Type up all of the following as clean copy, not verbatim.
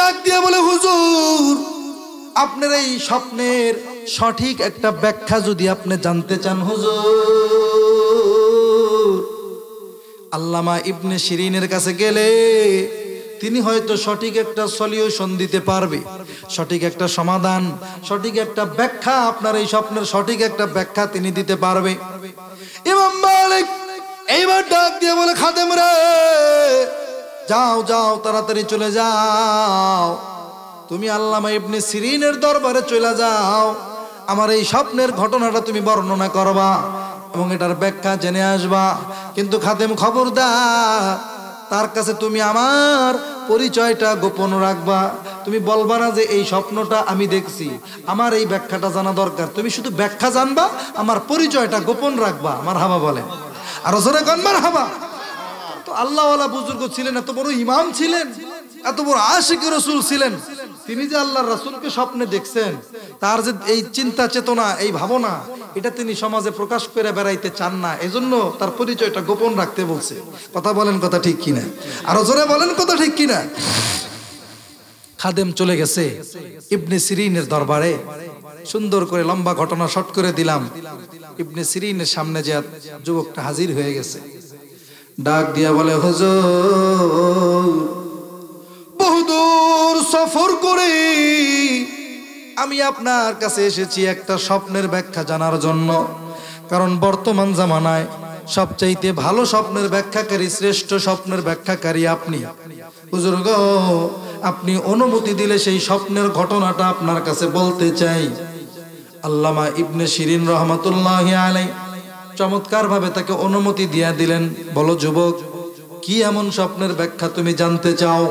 ডাক দিয়ে বলে, হুজুর আপনার এই স্বপ্নের সঠিক একটা ব্যাখ্যা যদি আপনি জানতে চান হুজুর, আল্লামা ইবনে শিরিনের কাছে গেলে তিনি হয়তো সঠিক একটা সলিউশন দিতে পারবে, সঠিক একটা সমাধান, সঠিক একটা ব্যাখ্যা, আপনার এই স্বপ্নের সঠিক একটা ব্যাখ্যা তিনি দিতে পারবে। ইমাম মালিক এইবার ডাক দিয়ে বলে, খাদেম রে যাও যাও, তাড়াতাড়ি চলে যাও, তুমি আল্লামা ইবনে সিরিনের দরবারে চলে যাও, আমার এই স্বপ্নের ঘটনাটা তুমি বর্ণনা করবা এবং এটার ব্যাখ্যা জেনে আসবা। কিন্তু খাদেম খবরদার, তার কাছে তুমি আমার পরিচয়টা গোপন রাখবা, তুমি বলবা না যে এই স্বপ্নটা আমি দেখছি, আমার এই ব্যাখ্যাটা জানা দরকার, তুমি শুধু ব্যাখ্যা জানবা, আমার পরিচয়টা গোপন রাখবা। মারহাবা বলে, আর জোরে কোন মারহাবা। তো আল্লাহওয়ালা বুজুর্গ ছিলেন, এত বড় ইমাম ছিলেন, এত বড় আশিক রাসূল ছিলেন, তিনি যে আল্লাহর রাসূলকে স্বপ্নে দেখছেন, তার যে এই চিন্তা চেতনা, এই ভাবনা, এটা তিনি সমাজে প্রকাশ করে বেড়াইতে চান না, এজন্য তার পরিচয়টা গোপন রাখতে বলছে। কথা বলেন, কথা ঠিক কিনা? আর জোরে বলেন, কথা ঠিক কিনা? খাদেম চলে গেছে ইবনে সিরিনের দরবারে। সুন্দর করে লম্বা ঘটনা শর্ট করে দিলাম। ইবনে সিরিনের সামনে যে যুবকটা হাজির হয়ে গেছে, ডাক দিয়া বলে, হুজুর বহুদূর সফর করে আমি আপনার কাছে এসেছি একটা স্বপ্নের ব্যাখ্যা জানার জন্য। কারণ বর্তমান জামানায় সবচাইতে ভালো স্বপ্নের ব্যাখ্যাকারী, শ্রেষ্ঠ স্বপ্নের ব্যাখ্যাকারী আপনি। হুজুর গো, আপনি অনুমতি দিলে সেই স্বপ্নের ঘটনাটা আপনার কাছে বলতে চাই। আল্লামা ইবনে শিরিন রহমাতুল্লাহি আলাইহি চমৎকার ভাবে তাকে অনুমতি দিয়া দিলেন। বলো যুবক, কি এমন স্বপ্নের ব্যাখ্যা তুমি জানতে চাও?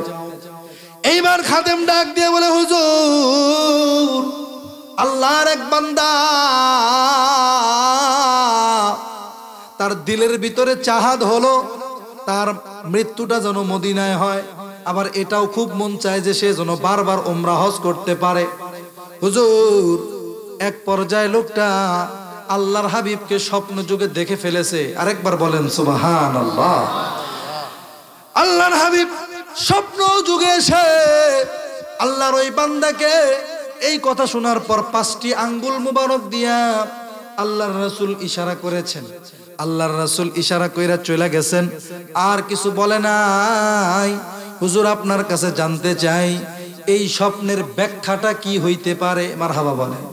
এইবার খাদেম ডাক দিয়ে বলে, হুজুর আল্লাহর এক বান্দা, তার দিলের ভিতরে চাহাত হলো তার মৃত্যুটা যেন মদিনায় হয়, আবার এটাও খুব মন চায় যে সে যেন বারবার উমরা হজ করতে পারে। হুজুর এক পর্যায়ে লোকটা আল্লাহর হাবিবকে স্বপ্ন যুগে দেখে ফেলেছে। আরেকবার বলেন সুবহানাল্লাহ। আল্লাহর হাবিব স্বপ্ন যুগে এসে আল্লাহর ওই বান্দাকে এই কথা শোনার পর 5টি আঙ্গুল মুবারক দিয়া আল্লাহর রাসূল ইশারা করেছেন। আল্লাহর রাসূল ইশারা কইরা চলে গেছেন, আর কিছু বলে নাই। হুজুর আপনার কাছে জানতে চাই এই স্বপ্নের ব্যাখ্যাটা কি হইতে পারে? মারহাবা বলেন।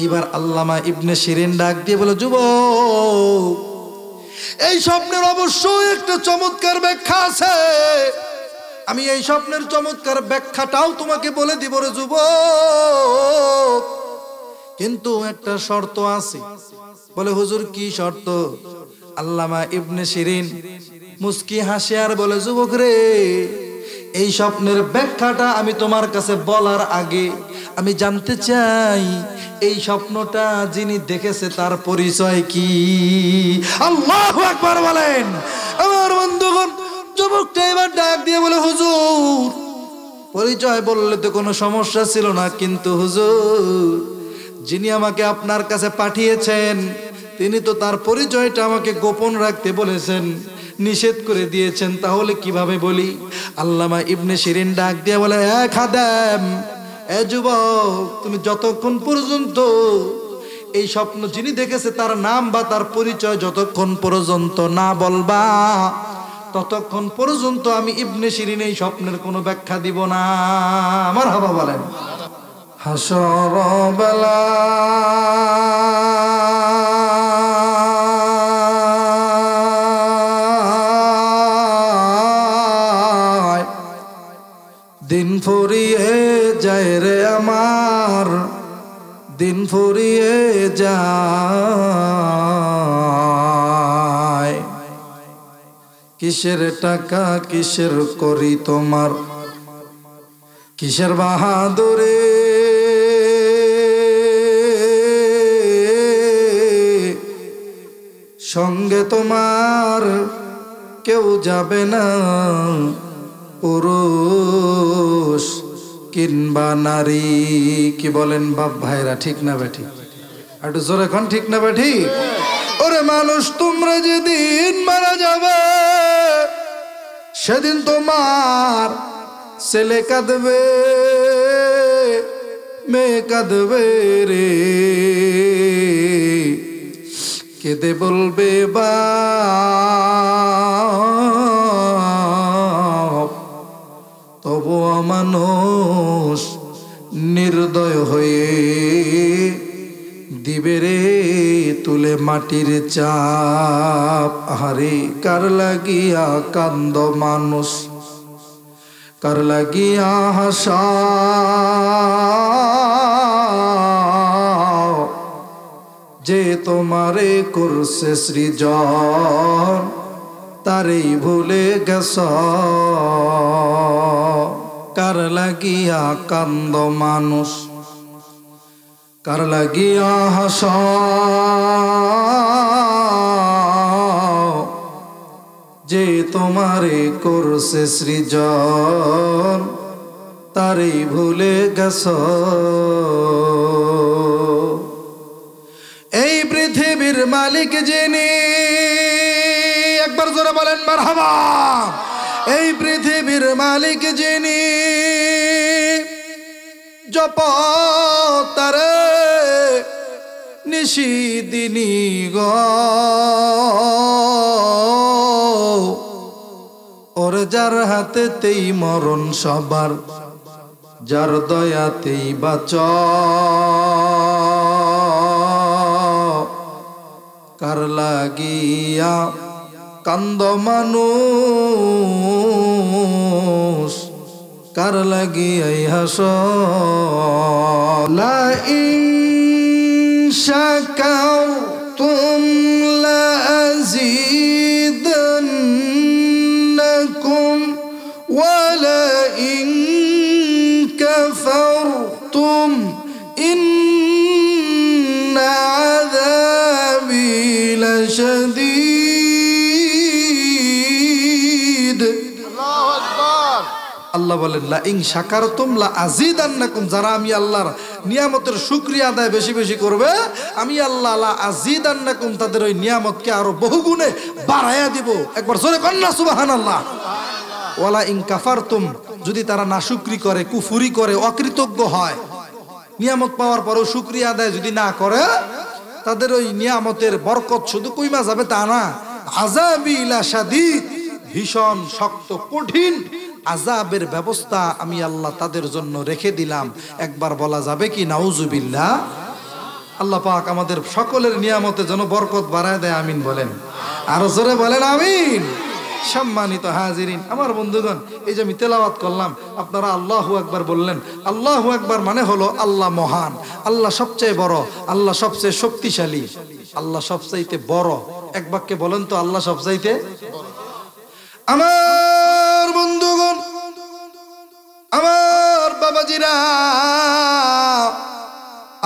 এইবার আল্লামা ইবনে শিরিন ডাক দিয়ে বলে, যুবক এই স্বপ্নের অবশ্যই একটা চমৎকার ব্যাখ্যা আছে, আমি এই স্বপ্নের চমৎকার ব্যাখ্যাটাও তোমাকে বলে দিব রে যুবক, কিন্তু একটা শর্ত আছে। বলে হুজুর কি শর্ত? আল্লামা ইবনে শিরিন মুস্কি হাসে আর বলে, যুবক রে, এই স্বপ্নের ব্যাখ্যাটা আমি তোমার কাছে বলার আগে আমি জানতে চাই এই স্বপ্নটা যিনি দেখেছে তার পরিচয় কি? আল্লাহু আকবার বলেন। আমার বন্ধুগণ, যুবকটা এবার ডাক দিয়ে বলে, হুজুর পরিচয় বললে তো কোনো সমস্যা ছিল না, কিন্তু হুজুর যিনি আমাকে আপনার কাছে পাঠিয়েছেন তিনি তো তার পরিচয়টা আমাকে গোপন রাখতে বলেছেন, নিষেধ করে দিয়েছেন, তাহলে কিভাবে বলি? আল্লামা ইবনে শিরিন ডাক দিয়ে বলে, খাদেম, এ যুবক, তুমি যতক্ষণ পর্যন্ত এই স্বপ্ন যিনি দেখেছে তার নাম বা তার পরিচয় যতক্ষণ পর্যন্ত না বলবা, ততক্ষণ পর্যন্ত আমি ইবনে শিরিন এই স্বপ্নের কোনো ব্যাখ্যা দিব না। মারহাবা বলেন। হাসর বেলা দিন ফুরিয়ে যায় রে আমার, দিন ফুরিয়ে যায়, কিসের টাকা কিসের করি তোমার, কিসের বাহাদুরে সঙ্গে তোমার কেউ যাবে না, পুরুষ কিংবা নারী। কি বলেন বাপ ভাইরা, ঠিক না বেঠি? একটু জোরে এখন, ঠিক না বেঠি? ওরে মানুষ, তোমরা যেদিন মারা যাবে সেদিন তোমার ছেলে কাঁদবে মেয়ে কাঁদবে রে, কেঁদে বলবে বাপ, তবু মানুষ নির্দয় হয়ে দিবে রে তুলে মাটির চাপ। আহারে কার লাগিয়া কান্দ মানুষ, কার লাগিয়া হাসা, যে তোমারে করছে সৃজন তারেই ভুলে গেছ। কার লাগিয়া কান্দ মানুষ, কার লাগিয়া হাসা, যে তোমারে করছে সৃজন তারেই ভুলে গেছ। এই পৃথিবীর মালিক যিনি, একবার জোরে বলেন মারহাবা। এই পৃথিবীর মালিক যিনি, জপ তারে নিশিদিনী গো, ওর যার হাতেতেই মরণ সবার, যার দয়াতেই বাঁচ। কার লাগিয়া কান্দ মানুষ, কার লাগিয়াই হাস। লা ইন শাকারতুম লাযীদান্নাকুম ওয়া লা ইন কাফারতুম ইন্না আযাবি লাশাদীদ। আল্লাহু আকবার। আল্লাহ বলেন লা ইন শাকারতুম লা আযীদান্নাকুম, যারা আমি আল্লাহর নিয়ামতের শুকরিয়া আদায় বেশি বেশি করবে, আমি আল্লাহ লা আযীদান্নাকুম, তাদের ওই নিয়ামতকে আরো বহুগুণে বাড়ায়া দিব। একবার জোরে কন্না সুবহানাল্লাহ। ওয়ালা ইন কাফারতুম, যদি তারা নাশুকরি করে, কুফরি করে, অকৃতজ্ঞ হয়, নিয়ামত পাওয়ার পরেও শুকরিয়া আদায় যদি না করে, তাদের ওই নিয়ামতের বরকত শুধু কইমা যাবে তা না, আযাবি লাশাদীদ, ভীষণ শক্ত কঠিন আযাবের ব্যবস্থা আমি আল্লাহ তাদের জন্য রেখে দিলাম। একবার বলা যাবে কি নাউজুবিল্লাহ। আল্লাহ পাক আমাদের সকলের নিয়ামতে যেন বরকত বাড়ায় দেয়, আমিন বলেন। আরো জোরে বলেন আমিন। সম্মানিত হাজিরিন, আমার বন্ধুগণ, এই যে আমি তেলাওয়াত করলাম, আপনারা আল্লাহু আকবার বললেন। আল্লাহু আকবার মানে হলো আল্লাহ মহান, আল্লাহ সবচেয়ে বড়, আল্লাহ সবচেয়ে শক্তিশালী, আল্লাহ সবচাইতে বড়। এক বাক্যে বলেন তো আল্লাহ সবচাইতে। আমার বন্ধুগণ, আমার বাবাজিরা,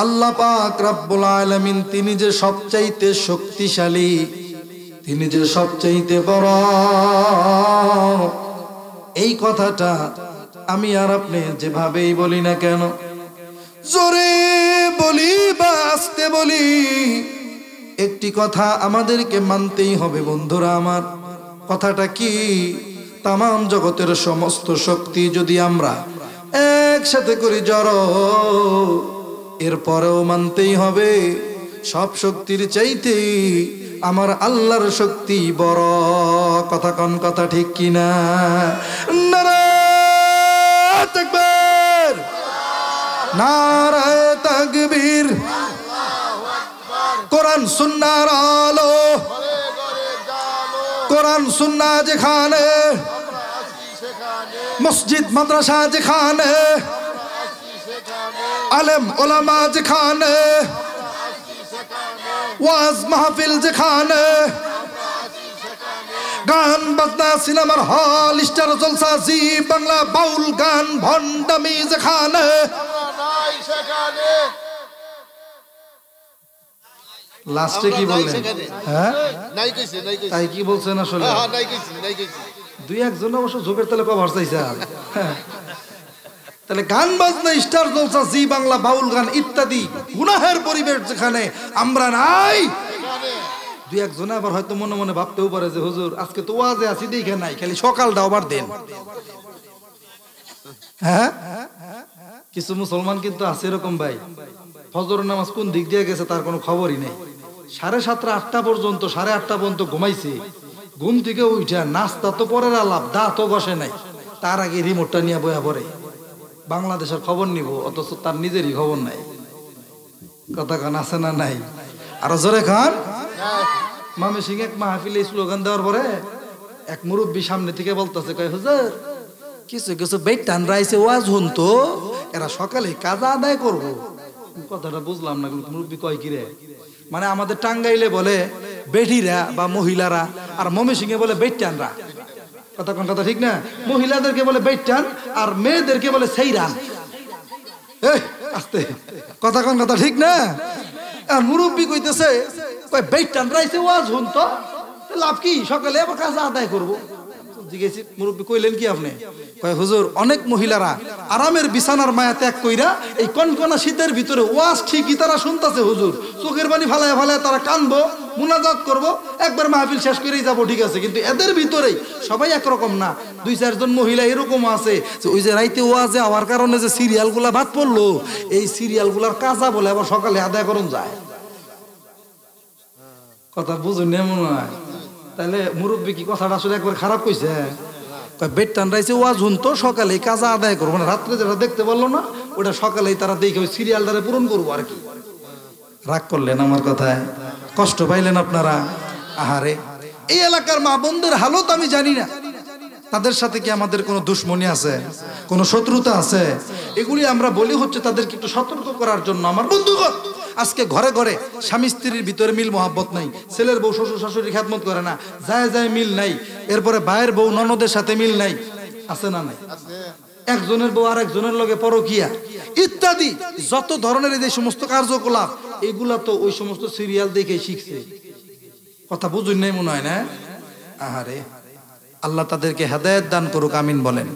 আল্লাহ পাক রব্বুল আলামিন তিনি যে সবচাইতে শক্তিশালী, তিনি যে সবচাইতে বড়, এই কথাটা আমি আর আপনি যেভাবেই বলি না কেন, জোরে বলি বা আস্তে বলি, একটি কথা আমাদেরকে মানতেই হবে বন্ধুরা আমার। কথাটা কি? তামাম জগতের সমস্ত শক্তি যদি আমরা একসাথে করি জড়ো, এরপরেও মানতেই হবে সব শক্তির চাইতে আমার আল্লাহর শক্তি বড়। কথা কোন কথা ঠিক কিনা? নারায়ে তাকবীর, নারায়ে তাকবীর। কোরআন সুন্নাহর আলো, কোরআন সুন্নাহ যেখানে, মসজিদ মাদ্রাসা যেখানে, আলেম ওলামা যেখানে, ওয়াজ মাহফিল যেখানে, গান বাজনা সিনেমার হল, স্টার জলসা, জি বাংলা, বাউল গান, ভণ্ডামি যেখানে, লাস্টে কি বললেন? হ্যাঁ তাই কি বলছেন আসলে? দুই একজন অবশ্য ঝোপের তালে কভার চাইছে। তাহলে গান বাজনা, স্টার জলসা, জি বাংলা, বাউল গান ইত্যাদি গুনাহের পরিবেশ যেখানে আমরা নাই, দুই একজনে আবার হয়তো মনে মনে ভাবতেও পারে যে হুজুর আজকে তো ওয়াজে আছি দেখে নাই, খালি সকালটা আবার দেন। হ্যাঁ, কিছু মুসলমান কিন্তু আছে এরকম ভাই, ফজর নামাজ কোন দিক দিয়ে গেছে তার কোনো খবরই নেই। 7:30 8টা পর্যন্ত, 8:30 পর্যন্ত ঘুমাইছে। ঘুম থেকে উঠা নাস্তা তো পরের আলাপ, দাঁতও বসে নাই, তার আগে রিমোটটা নিয়ে বয়া পড়ে বাংলাদেশের খবর নিব, অথচ তার নিজেরই খবর নাই। কথা কান আছে না নাই? আরো জোরে খান। মামে সিং এক মাহফিলে স্লোগান দেওয়ার পরে এক মুরব্বী সামনে থেকে বলতেছে, কয় হুজুর কিছু কিছু বেটান রাইছে ওয়াজ হুন তো, এরা সকালে কাজা আদায় করবো। কথাটা বুঝলাম না, মুরব্বী কয় কি রে? মানে আমাদের টাঙ্গাইলে বলে বেঠিরা বা মহিলারা, আর মমে সিংহে বলে বেটানরা। কথা কোন কথা ঠিক না? মহিলাদেরকে বলে বেটান আর মেয়েদেরকে বলে সেইরান। আস্তে কথা কোন কথা ঠিক না? আর মুরব্বী কইতেছে বেটান রাইছে ওয়াজ হুন তো, লাভ কি, সকালে আবার কাজা আদায় করবো। জিজ্ঞেস মুরব্বী কইলেন কি আপনি? কয় হুজুর অনেক মহিলারা আরামের বিছানার মায়া ত্যাগ কইরা এই কনকনা শীতের ভিতরে ওয়াজ ঠিকই তারা শুনতাছে হুজুর, চোখের পানি ফালায় ফালায় তারা কানবো, মুনাজাত করবো, একবার মাহফিল শেষ করেই যাবো, ঠিক আছে। কিন্তু এদের ভিতরেই সবাই একরকম না, 2-4 জন মহিলা এরকম আছে যে ওই যে রাইতে ওয়াজে হওয়ার কারণে যে সিরিয়াল গুলা বাদ পড়লো, এই সিরিয়াল গুলার কাজা বলে আবার সকালে আদায় করুন যায়। কথা বুঝুন মনে হয়? তাহলে মুরব্বী কি কথাটা আসলে একবার খারাপ কইছে? বেড টান রাইছে ওয়াজ হুন তো, সকালে কাজা আদায় করবো, মানে রাত্রে যেটা দেখতে পারলো না ওটা সকালেই তারা দেখে ওই সিরিয়াল দ্বারা পূরণ করবো আর কি। রাগ করলেন আমার কথায়? কষ্ট পাইলেন আপনারা? আহারে, এই এলাকার মা বোনদের হালত আমি জানি না, তাদের সাথে কি আমাদের কোনো দুশ্মনী আছে, কোনো শত্রুতা আছে? এগুলি আমরা বলি হচ্ছে তাদেরকে একটু সতর্ক করার জন্য। আমার বন্ধুগণ, আজকে ঘরে ঘরে স্বামী স্ত্রীর ভিতরে মিল মহাব্বত নাই, ছেলের বউ শ্বশুর শাশুড়ি খেদমত করে না, যায় যায় মিল নাই, এরপরে ভাইয়ের বউ ননদের সাথে মিল নাই, আছে না নাই? একজনের বউ আর একজনের লগে পরকিয়া ইত্যাদি যত ধরনের যে সমস্ত কার্যকলাপ, এগুলা তো ওই সমস্ত সিরিয়াল দেখে শিখছে। কথা বুঝুন নাই মনে হয় না? আহারে, আল্লাহ তাদেরকে হেদায়েত দান করুক, আমিন বলেন।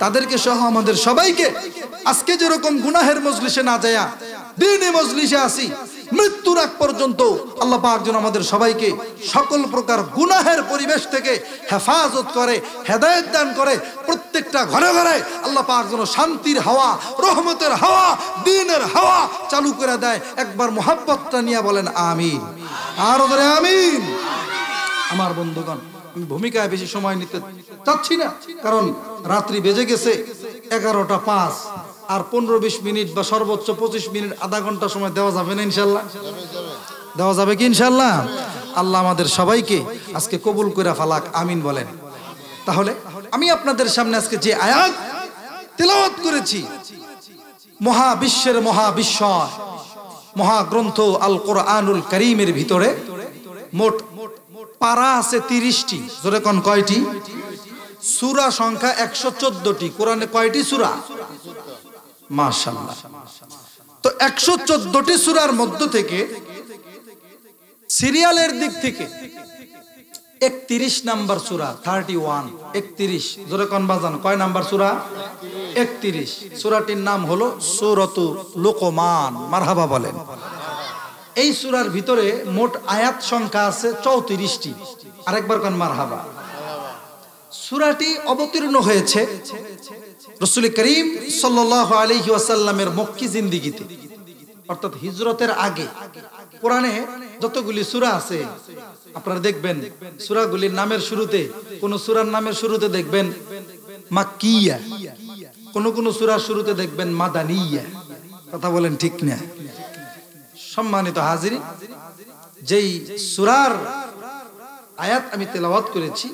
তাদেরকে সহ আমাদের সবাইকে আজকে যেরকম গুনাহের মজলিসে না যায়া দ্বীনের মজলিসে আসি, মৃত্যুর আগ পর্যন্ত আল্লাহ পাক যেন আমাদের সবাইকে সকল প্রকার গুনাহের পরিবেশ থেকে হেফাজত করে, হেদায়েত দান করে। প্রত্যেকটা ঘরে ঘরে আল্লাহ পাক যেন শান্তির হাওয়া, রহমতের হাওয়া, দ্বীনের হাওয়া চালু করে দেয়। একবার মোহাব্বতটা নিয়ে বলেন আমিন, আর ধরে আমিন। আমার বন্ধুগণ, আমি ভূমিকায় বেশি সময় নিতে চাচ্ছি না, কারণ রাত্রি বেজে গেছে 11:05, আর 15-20 মিনিট বা সর্বোচ্চ 25 মিনিট, আধা ঘন্টা সময় দেওয়া যাবে না ইনশাল্লাহ? দেওয়া যাবে কি ইনশাল্লাহ? আল্লাহ আমাদের সবাইকে আজকে কবুল করে ফালাক, আমিন বলেন। তাহলে আমি আপনাদের সামনে আজকে যে আয়াত তেলাওয়াত করেছি, মহাবিশ্বের মহাবিশ্বর মহাগ্রন্থ আল কোরআনুল কারীমের ভিতরে মোট পারা আছে 30টি। জোরে কোন কয়টি? সূরা সংখ্যা 114টি। কোরআনে কয়টি সূরা? মাশাআল্লাহ। তো 114টি সূরার মধ্য থেকে সিরিয়ালের দিক থেকে 31 নাম্বার সূরা, 31, 31। জোরে কোন বাজান, কয় নাম্বার সূরা? 31। সূরাটির নাম হলো সূরাতু লুকমান। মারহাবা বলেন। এই সূরার ভিতরে মোট আয়াত সংখ্যা আছে 34টি। আরেকবার কোন মারহাবা। সূরাটি অবতীর্ণ হয়েছে রাসূল করিম সাল্লাল্লাহু আলাইহি ওয়াসাল্লামের মক্কি জিন্দেগিতে, অর্থাৎ হিজরতের আগে। কোরআনে যতগুলি সূরা আছে আপনারা দেখবেন, সূরাগুলির নামের শুরুতে, কোন সূরার নামের শুরুতে দেখবেন মাক্কিয়া, কোন কোন সূরার শুরুতে দেখবেন মাদানিয়া। কথা বলেন ঠিক না? সম্মানিত হাজিরিন, যেই সূরার আয়াত আমি তেলাওয়াত করেছি,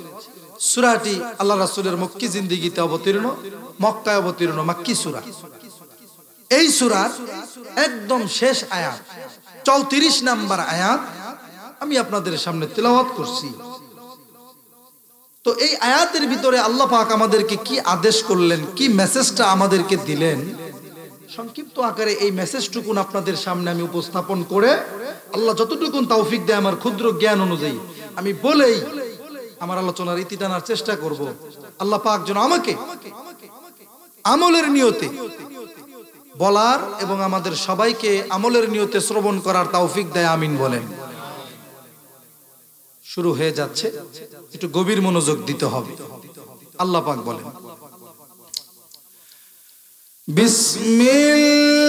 সূরাটি আল্লাহ রাসূলের মক্কি জিন্দেগিতে অবতীর্ণ, মক্কায় অবতীর্ণ মাক্কি সূরা। এই সূরার একদম শেষ আয়াত 34 নাম্বার আয়াত আমি আপনাদের সামনে তেলাওয়াত করছি। তো এই আয়াতের ভিতরে আল্লাহ পাক আমাদেরকে কি আদেশ করলেন, কি মেসেজটা আমাদেরকে দিলেন, সংক্ষিপ্ত আকারে এই মেসেজটুকুন আপনাদের সামনে আমি উপস্থাপন করে আল্লাহ যতটুকুন তৌফিক দেয় আমার ক্ষুদ্র জ্ঞান অনুযায়ী আমি বলেই আমার আলোচনার ইতি টানার চেষ্টা করব। আল্লাহ পাক যেন আমাকে আমলের নিয়তে বলার এবং আমাদের সবাইকে আমলের নিয়তে শ্রবণ করার তৌফিক দেয়, আমিন বলেন। শুরু হয়ে যাচ্ছে, একটু গভীর মনোযোগ দিতে হবে। আল্লাহ পাক বলেন, বিসমিল্লাহির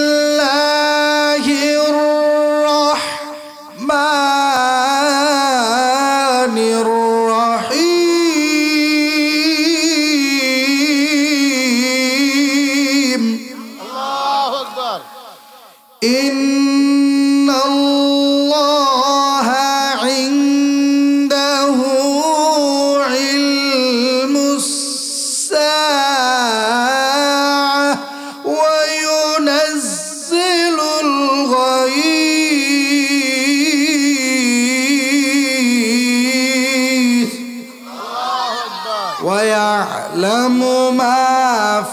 রহমানির রহিম। আল্লাহু আকবার। ইন্নাল্লাহা ইনদাহু ইলমুস সাআহ ওয়া ইউনাজ্জিলুল গায়থ ওয়া ইয়া'লামু মা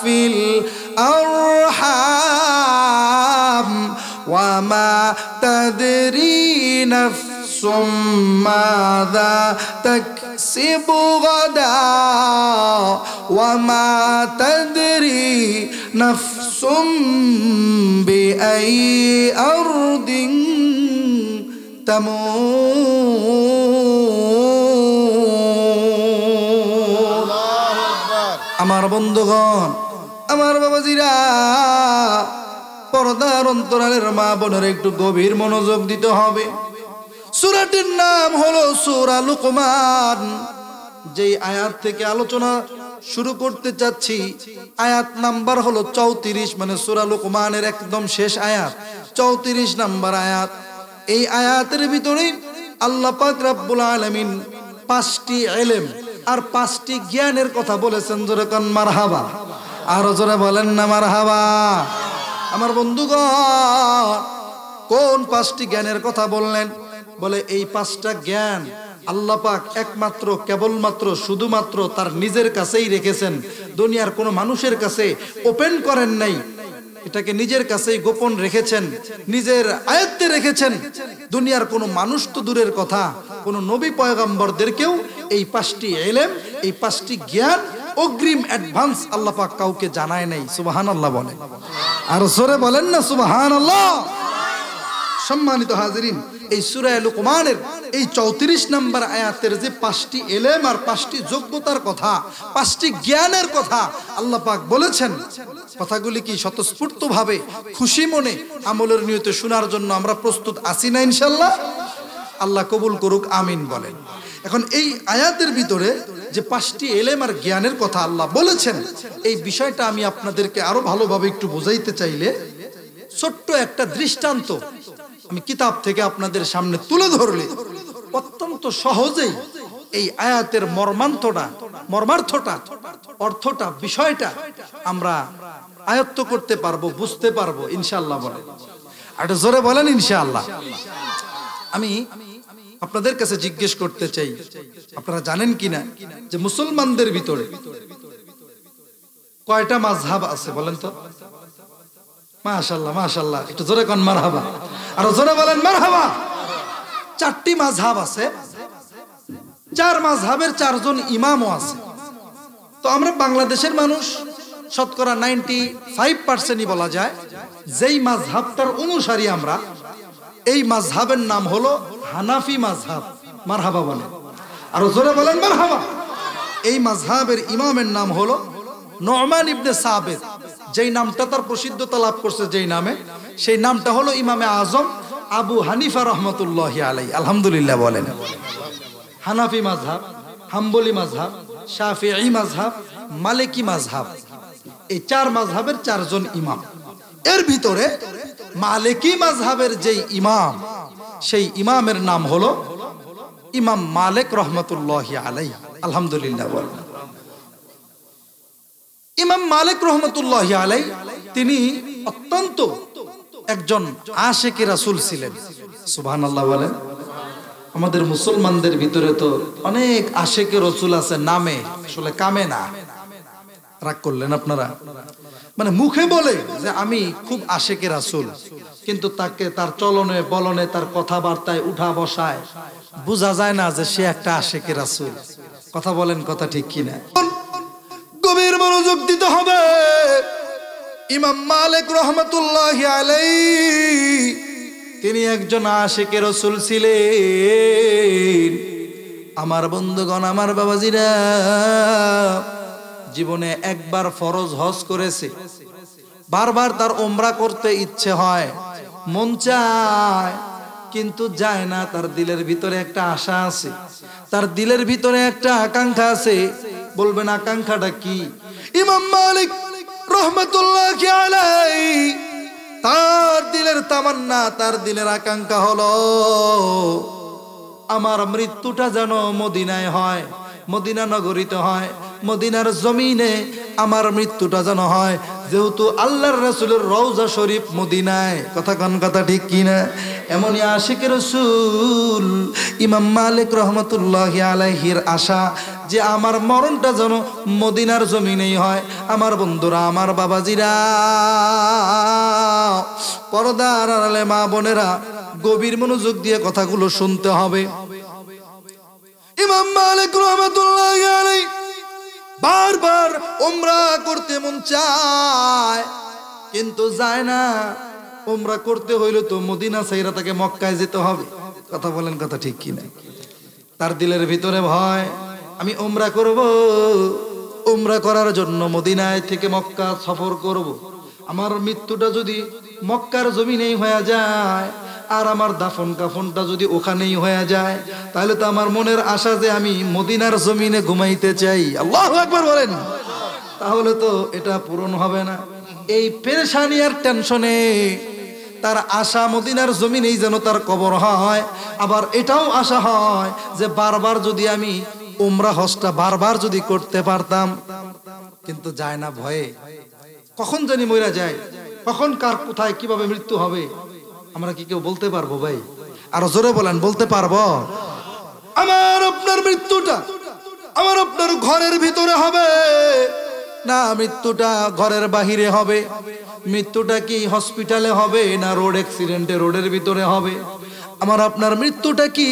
ফিল আরহাম ওয়া মা তাদরি নাফসুম মাযা তাকসিবু গাদা ওয়া মা তাদরি নাফসুম বিআইয়ি আরদিন তামুত। আমার বন্ধুগণ, আমার বাবাজিরা, পর্দার অন্তরালের মা বোনের একটু গভীর মনোযোগ দিতে হবে। সূরাটির নাম হলো সূরা লুকমান। যেই আয়াত থেকে আলোচনা শুরু করতে চাচ্ছি, আয়াত নাম্বার হলো 34, মানে সূরা লুকমানের একদম শেষ আয়াত, 34 নাম্বার আয়াত। এই আয়াতের ভিতরে আল্লাহ পাক রব্বুল আলামিন 5টি ইলম আর 5টি জ্ঞানের কথা বলেছেন। জোরে কোন মারহাবা, আরো জোরে বলেন না মারহাবা। আমার বন্ধুগণ, কোন 5টি জ্ঞানের কথা বললেন? বলে এই 5টা জ্ঞান আল্লাহ পাক একমাত্র, কেবলমাত্র, শুধুমাত্র তার নিজের কাছেই রেখেছেন। দুনিয়ার কোনো মানুষের কাছে ওপেন করেন নাই, এটাকে নিজের কাছেই গোপন রেখেছেন, নিজের আয়ত্তে রেখেছেন। দুনিয়ার কোনো মানুষ তো দূরের কথা, কোনো নবী পয়গম্বরদেরকেও এই 5টি ইলম, এই 5টি জ্ঞান অগ্রিম অ্যাডভান্স আল্লাহ পাক কাউকে জানায় নাই। সুবহানাল্লাহ বলেন, আর জোরে বলেন না সুবহানাল্লাহ। সম্মানিত হাজিরিন, এই সূরা লুকমানের এই 34 নম্বর আয়াতের যে 5টি ইলম আর 5টি যোগ্যতার কথা, 5টি জ্ঞানের কথা আল্লাহ পাক বলেছেন, কথাগুলি কি স্বতঃস্ফূর্তভাবে খুশি মনে আমলের নিয়তে শোনার জন্য আমরা প্রস্তুত আছি না ইনশাআল্লাহ? আল্লাহ কবুল করুক, আমিন বলেন। এখন এই আয়াতের ভিতরে যে 5টি ইলম আর জ্ঞানের কথা আল্লাহ বলেছেন, এই বিষয়টা আমি আপনাদেরকে আরো ভালোভাবে একটু বোঝাইতে চাইলে ছোট্ট একটা দৃষ্টান্ত আমি কিতাব থেকে আপনাদের সামনে তুলে ধরলে অত্যন্ত সহজেই এই আয়াতের মর্মার্থটা, অর্থটা, বিষয়টা আমরা আয়ত্ত করতে পারবো, বুঝতে পারবো ইনশাআল্লাহ বলেন। আর জোরে বলেন ইনশাআল্লাহ। আমি আপনাদের কাছে জিজ্ঞেস করতে চাই, আপনারা জানেন কিনা যে মুসলমানদের ভিতরে কয়টা মাযহাব আছে বলেন তো? মাশাআল্লাহ, মাশাআল্লাহ, একটু জোরে কোন মারহাবা, আর জোরে বলেন মারহাবা। 4টি মাযহাব আছে, 4 মাযহাবের 4 জন ইমামও আছে। তো আমরা বাংলাদেশের মানুষ শতকরা 95% বলা যায় যেই মাযহাবটার অনুসারী আমরা, এই মাযহাবের নাম হলো হানাফি মাযহাব। মারহাবা বলেন, আর জোরে বলেন মারহাবা। এই মাযহাবের ইমামের নাম হলো নু'মান ইবনে সাবিত। যেই নামটা তার প্রসিদ্ধতা লাভ করছে, যেই নামে, সেই নামটা হলো ইমামে আজম আবু হানিফা রহমতুল্লাহি আলাইহি। আলহামদুলিল্লাহ বলেন। হানাফি মাযহাব, হাম্বলি মাযহাব, শাফিঈ মাযহাব, মালিকি মাযহাব, এই 4 মাযহাবের 4 জন ইমাম। এর ভিতরে মালিকি মাযহাবের যেই ইমাম, সেই ইমামের নাম হলো ইমাম মালিক রহমতুল্লাহি আলাইহি। আলহামদুলিল্লাহ বলেন। ইমাম মালিক রহমতুল্লাহি আলাইহি তিনি অত্যন্ত একজন আশিকে রাসূল ছিলেন। সুবহানাল্লাহ বলেন। আমাদের মুসলমানদের ভিতরে তো অনেক আশিকে রাসূল আছে, নামে আসলে কামে না। রাগ করলেন আপনারা? মানে মুখে বলে যে আমি খুব আশিকে রাসূল, কিন্তু তাকে তার চলনে বলনে, তার কথাবার্তায়, উঠা বসায় বোঝা যায় না যে সে একটা আশিকে রাসূল। কথা বলেন, কথা ঠিক কিনা? গভীর মনোযোগ দিতে হবে। ইমাম মালিক রহমতুল্লাহি আলাইহি তিনি একজন আশিকে রাসূল ছিলেন। আমার বন্ধুগণ, আমার বাবাজিরা, জীবনে একবার ফরজ হজ করেছে, বারবার তার উমরা করতে ইচ্ছে হয়, মন চায়, কিন্তু যায় না। তার দিলের ভিতরে একটা আশা আছে, তার দিলের ভিতরে একটা আকাঙ্ক্ষা আছে। বলবেন আকাঙ্ক্ষাটা কি? ইমাম মালিক রহমাতুল্লাহি আলাইহি তার দিলের তামান্না, তার দিলের আকাঙ্ক্ষা হলো আমার মৃত্যুটা যেন মদিনায় হয়, মদিনা নগরীতে হয়, মদিনার জমিনে আমার মৃত্যুটা যেন হয়। যেহেতু আল্লাহর রাসূলের রওজা শরীফ মদিনায়, কথা কোন কথা ঠিক কিনা? এমনই আশিকের রাসূল ইমাম মালিক রহমাতুল্লাহি আলাইহির আশা যে আমার মরণটা যেন মদিনার জমিনেই হয়। আমার বন্ধুরা, আমার বাবাজিরা, পর্দার আড়ালে মা বোনেরা, গভীর মনোযোগ দিয়ে কথাগুলো শুনতে হবে। ইমাম মালিক রহমাতুল্লাহি আলাইহি বারবার উমরা করতে মন চায়, কিন্তু যায় না। উমরা করতে হইলে তো মদিনা ছাইরা তাকে মক্কায় যেতে হবে। কথা বলেন, কথা ঠিক কিনা? তার দিলের ভিতরে ভয়, আমি উমরা করব, উমরা করার জন্য মদিনায় থেকে মক্কা সফর করব। আমার মৃত্যুটা যদি মক্কার জমিনেই হয়ে যায়, আর আমার দাফন কাফনটা যদি ওখানেই হয়ে যায়, তাহলে তো আমার মনের আশা যে আমি মদিনার জমিনে ঘুমাইতে চাই, আল্লাহু আকবার বলেন, তাহলে তো এটা পূরণ হবে না। এই পেরেশানি আর টেনশনে তার আশা মদিনার জমিনেই যেন তার কবর হয়। আবার এটাও আশা হয় যে বারবার যদি আমি উমরা হজটা বারবার যদি করতে পারতাম, কিন্তু যায় না ভয়ে। কখন জানি মইরা যায়, কখন কার কোথায় কিভাবে মৃত্যু হবে আমরা কি কেউ বলতে পারবো ভাই? আরো জোরে বলেন, বলতে পারবো? আমার আপনার মৃত্যুটা আমার আপনার ঘরের ভিতরে হবে না মৃত্যুটা ঘরের বাহিরে হবে? মৃত্যুটা কি হসপিটালে হবে না রোড অ্যাক্সিডেন্টে রোডের ভিতরে হবে? আমার আপনার মৃত্যুটা কি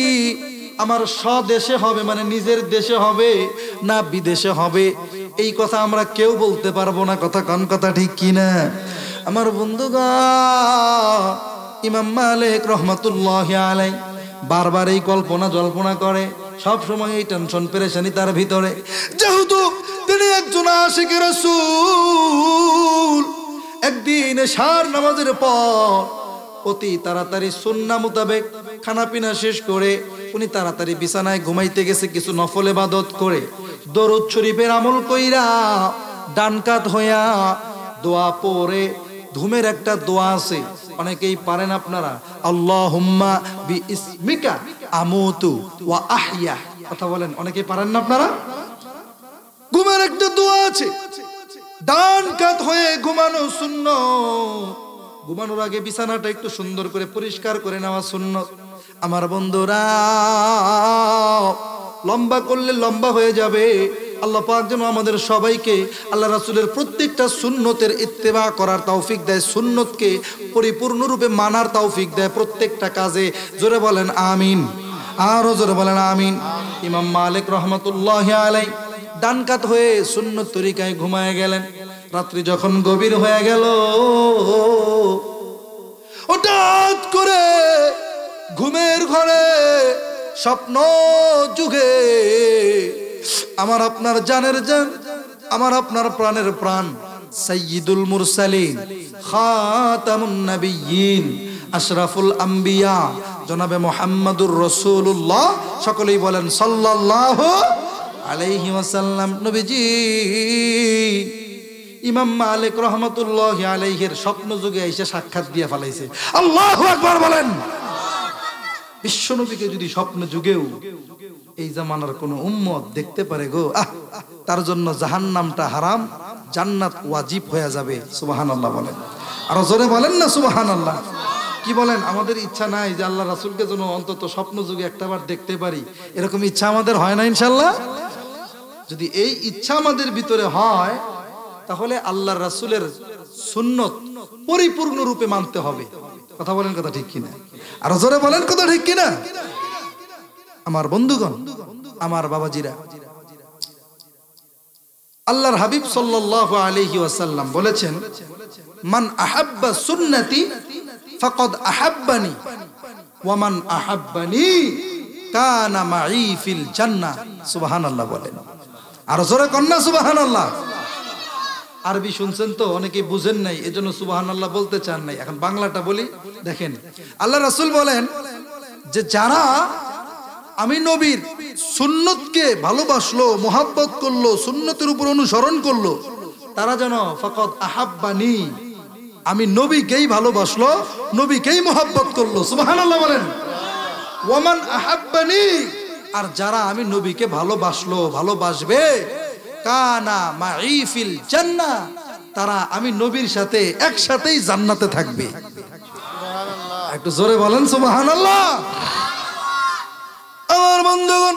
আমার স্বদেশে হবে, মানে নিজের দেশে হবে না বিদেশে হবে? এই কথা আমরা কেউ বলতে পারবো না। কথা কোন কথা ঠিক কিনা? আমার বন্ধুগণ, ইমাম মালিক রহমাতুল্লাহি আলাইহি বারবার এই কল্পনা জল্পনা করে, সব সময় এই টেনশন পেরেশানি তার ভিতরে। যেহেতু তিনি একজন আশিকের রাসূল, একদিন এশার নামাজের পর অতি তাড়াতাড়ি সুন্নাহ মোতাবেক খানা পিনা শেষ করে উনি তাড়াতাড়ি বিছানায় ঘুমাইতে গেছে। কিছু নফল ইবাদত করে দরুদ শরীফের আমল কইরা ডান কাত হইয়া দোয়া পড়ে, ঘুমের একটা দোয়া আছে, অনেকেই পারেন আপনারা, আল্লাহুম্মা বিইসমিকা আমুতু ওয়া আহইয়া। কথা বলেন, অনেকেই পারেন না আপনারা? ঘুমের একটা দোয়া আছে, ডান কাত হয়ে ঘুমানো সুন্নাত। ঘুমানোর আগে বিছানাটা একটু সুন্দর করে পরিষ্কার করে নেওয়া সুন্নাত। আমার বন্ধুরা, লম্বা করলে লম্বা হয়ে যাবে। আল্লাহ পাক যেন আমাদের সবাইকে আল্লাহ রাসূলের প্রত্যেকটা সুন্নতের ইত্তেবা করার তৌফিক দেয়, সুন্নতকে পরিপূর্ণরূপে মানার তৌফিক দেয় প্রত্যেকটা কাজে। জোরে বলেন আমিন, আরো জোরে বলেন আমিন। ইমাম মালিক রহমাতুল্লাহি আলাইহি ডান কাত হয়ে সুন্নত তরিকায় ঘুমায় গেলেন। রাত্রি যখন গভীর হয়ে গেল, হঠাৎ করে ঘুমের ঘরে স্বপ্ন যুগে আমার আপনার জানের জান, আমার আপনার প্রাণের প্রাণ, সাইয়্যিদুল মুরসালিন, খাতামুন নাবিয়্যিন, আশরাফুল আম্বিয়া, জনাবে মুহাম্মাদুর রাসূলুল্লাহ, সকলেই বলেন সাল্লাল্লাহু আলাইহি ওয়াসাল্লাম, নবীজি ইমাম মালিক রহমাতুল্লাহি আলাইহির স্বপ্ন যুগে এসে সাক্ষাৎ দিয়ে ফেলাইছে। আল্লাহু আকবার বলেন। বিশ্ব নবীকে যদি স্বপ্ন যুগেও এই জামানার কোন উম্মত দেখতে পারে গো, তার জন্য জাহান্নামটা হারাম, জান্নাত ওয়াজিব হয়ে যাবে। সুবহানাল্লাহ বলেন, আর জোরে বলেন না সুবহানাল্লাহ। কি বলেন? আমাদের ইচ্ছা নাই যে আল্লাহ রাসূলকে যেন অন্তত স্বপ্ন যুগে একটাবার দেখতে পারি? এরকম ইচ্ছা আমাদের হয় না ইনশাআল্লাহ? যদি এই ইচ্ছা আমাদের ভিতরে হয়, তাহলে আল্লাহর রাসূলের সুন্নত পরিপূর্ণ রূপে মানতে হবে। কথা বলেন, কথা ঠিক কিনা? আর জোরে বলেন, কথা ঠিক কিনা? আমার বন্ধুগণ, আমার বাবাজিরা, আল্লাহর হাবিব সাল্লাল্লাহু আলাইহি ওয়াসাল্লাম বলেছেন, মান আহাব্বা সুন্নতি ফাকাদ আহাব্বানি ওয়া মান আহাব্বানি কানা মাই ফিল জান্নাহ। সুবহানাল্লাহ বলেন, আর জোরে কন্না সুবহানাল্লাহ। আরবি শুনছেন তো, অনেকে বুঝেন নাই, এজন্য সুবহানাল্লাহ বলতে চান নাই। এখন বাংলাটা বলি, দেখেন আল্লাহ রাসূল বলেন যে যারা আমি নবীর সুন্নতকে ভালোবাসলো, মোহাব্বত করলো, সুন্নতের উপর অনুসরণ করলো, তারা যেন ফাকাদ আহাব্বানি, আমি নবীকেই ভালোবাসলো, নবীকেই মোহাব্বত করলো। সুবহানাল্লাহ বলেন। ওয়ামান আহাব্বানি, আর যারা আমি নবীকে ভালোবাসলো, ভালোবাসবে, কানা মাই ফিল জান্নাহ, তারা আমি নবীর সাথে একসাথেই জান্নাতে থাকবে। সুবহানাল্লাহ, একটু জোরে বলেন সুবহানাল্লাহ। আমার বন্ধুগণ,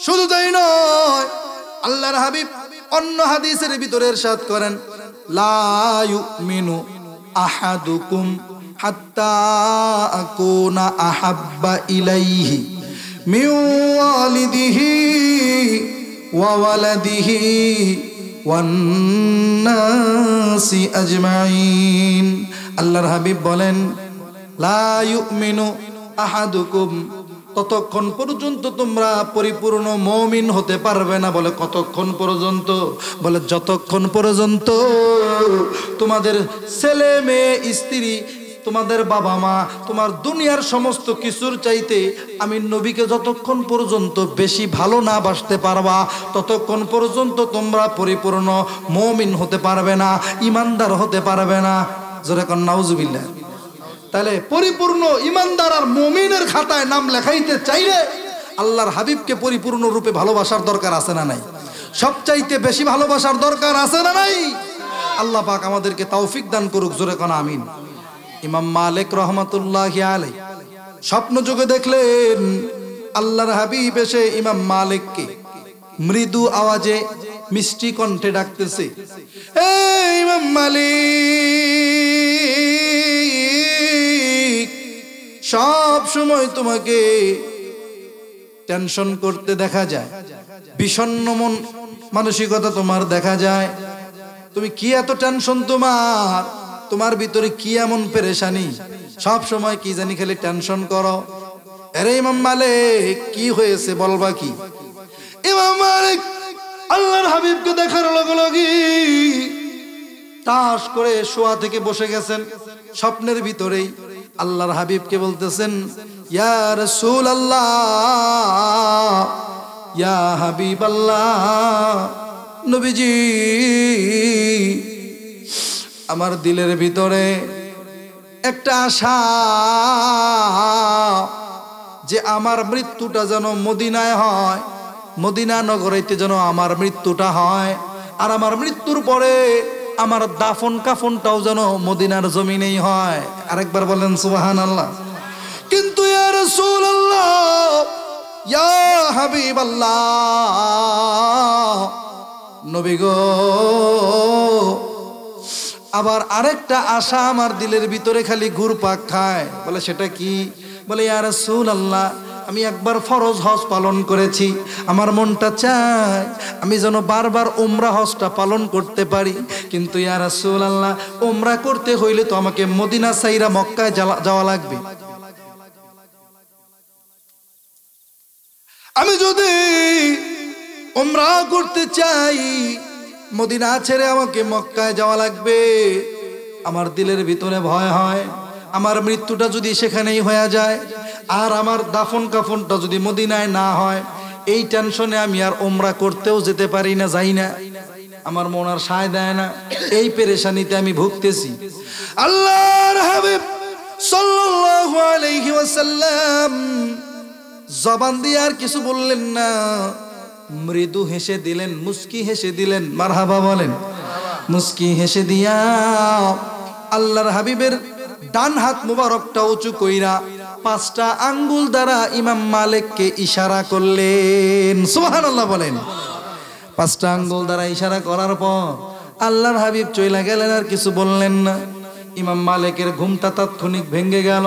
শুধু তাই নয়, আল্লাহর হাবিব অন্য হাদিসের ভিতরে ইরশাদ করেন, লা ইউমিনু আহাদুকুম হাত্তা আকুনা আহাব্বা ইলাইহি মিন ওয়ালিদিহি ওয়া ওয়ালাদিহি ওয়ান নাসি আজমাইন। আল্লাহর হাবিব বলেন, লা ইউমিনু আহাদুকুম, ততক্ষণ পর্যন্ত তোমরা পরিপূর্ণ মুমিন হতে পারবে না। বলে কতক্ষণ পর্যন্ত? বলে যতক্ষণ পর্যন্ত তোমাদের ছেলে মেয়ে, স্ত্রী, তোমাদের বাবা মা, তোমার দুনিয়ার সমস্ত কিছুর চাইতে আমি নবীকে যতক্ষণ পর্যন্ত বেশি ভালো না বাসতে পারবা, ততক্ষণ পর্যন্ত তোমরা পরিপূর্ণ মুমিন হতে পারবে না, ঈমানদার হতে পারবে না। জোরে কোন নাউজুবিল্লাহ। তাহলে পরিপূর্ণ ঈমানদার আর মুমিনের খাতায় নাম লেখাইতে চাইলে আল্লাহর হাবিবকে পরিপূর্ণ রূপে ভালোবাসার দরকার আছে না নাই? সবচাইতে বেশি ভালোবাসার দরকার আছে না নাই? আল্লাহ পাক আমাদেরকে তৌফিক দান করুক। জোরে কোন আমিন। ইমাম মালিক রহমাতুল্লাহি আলাইহি স্বপ্ন যোগে দেখলেন আল্লাহর হাবিব এসে ইমাম মালিককে মৃদু আওয়াজে মিষ্টি কণ্ঠে ডাকতেছে, এই ইমাম মালিক, সব সময় তোমাকে টেনশন করতে দেখা যায়, বিষণ্ণ মন মানসিকতা তোমার দেখা যায়। তুমি কি এত টেনশন? তোমার ভিতরে কি এমন পেরেশানি? সব সময় কি জানি খালি টেনশন করো। আরে ইমাম মালিক, কি হয়েছে বলবা কি? ইমাম মালিক আল্লাহর হাবিবকে দেখার লগে লগে তাস করে শোয়া থেকে বসে গেছেন। স্বপ্নের ভিতরেই আল্লাহর হাবিবকে বলতেছেন, ইয়া রাসূলুল্লাহ, ইয়া হাবিবাল্লাহ, নবীজি, আমার দিলের ভিতরে একটা আশা যে আমার মৃত্যুটা যেন মদিনায় হয়, মদিনা নগরীতে যেন আমার মৃত্যুটা হয়, আর আমার মৃত্যুর পরে আমার দাফন কাফনটাও যেন মদিনার জমিনেই হয়। আরেকবার বলেন সুবহানাল্লাহ। কিন্তু ইয়া রাসূলুল্লাহ, ইয়া হাবিবাল্লাহ, নবী গো, আবার আরেকটা আশা আমার দিলের ভিতরে খালি ঘুরপাক খায়। বলে সেটা কি? বলে ইয়া রাসূলুল্লাহ, আমি একবার ফরজ হজ পালন করেছি, আমার মনটা চায় আমি যেন বারবার উমরা হজটা পালন করতে পারি। কিন্তু ইয়া রাসূলুল্লাহ, উমরা করতে হইলে তো আমাকে মদিনা ছাইরা মক্কায় যাওয়া লাগবে। আমি যদি উমরা করতে চাই, মদিনা ছেড়ে আমাকে মক্কায় যাওয়া লাগবে। আমার দিলের ভিতরে ভয় হয়, আমার মৃত্যুটা যদি সেখানেই হয়ে যায়, আর আমার দাফন কাফনটা যদি মদিনায় না হয়, এই টেনশনে আমি আর উমরা করতেও যেতে পারি না, যাই না, আমার মন আর সায় দেয় না। এই পেরেশানিতে আমি ভুগতেছি। আল্লাহর হাবিব সাল্লাল্লাহু আলাইহি ওয়াসাল্লাম জবান দিয়ে আর কিছু বললেন না, মৃদু হেসে দিলেন, মুস্কি হেসে দিলেন। মারহাবা বলেন। মুস্কি হেসে দিয়া আল্লাহর হাবিবের ডান হাত মুবারকটা উঁচু কইরা 5টা আঙ্গুল দ্বারা ইমাম মালিককে ইশারা করলেন। সুবহানাল্লাহ বলেন। 5টা আঙ্গুল দ্বারা ইশারা করার পর আল্লাহর হাবিব চইলা গেলেন, আর কিছু বললেন না। ইমাম মালিকের ঘুমটা তাৎক্ষণিক ভেঙে গেল,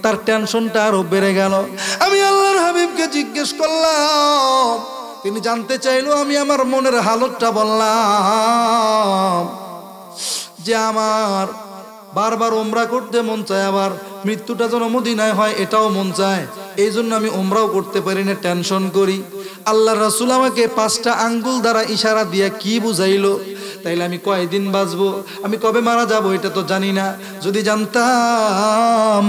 তার টেনশনটা আরো বেড়ে গেল। আমি আল্লাহর হাবিবকে জিজ্ঞেস করলাম, তিনি জানতে চাইলো, আমি আমার মনের হালতটা বললাম যে আমার বারবার উমরা করতে মন চায়, আবার মৃত্যুটা যেন মদিনায় হয় এটাও মন চায়, এই জন্য আমি উমরাও করতে পারি না, টেনশন করি। আল্লাহর রাসূল আমাকে 5টা আঙ্গুল দ্বারা ইশারা দিয়া কি বুঝাইলো? তাইলে আমি কয়দিন বাঁচবো, আমি কবে মারা যাব এটা তো জানি না। যদি জানতাম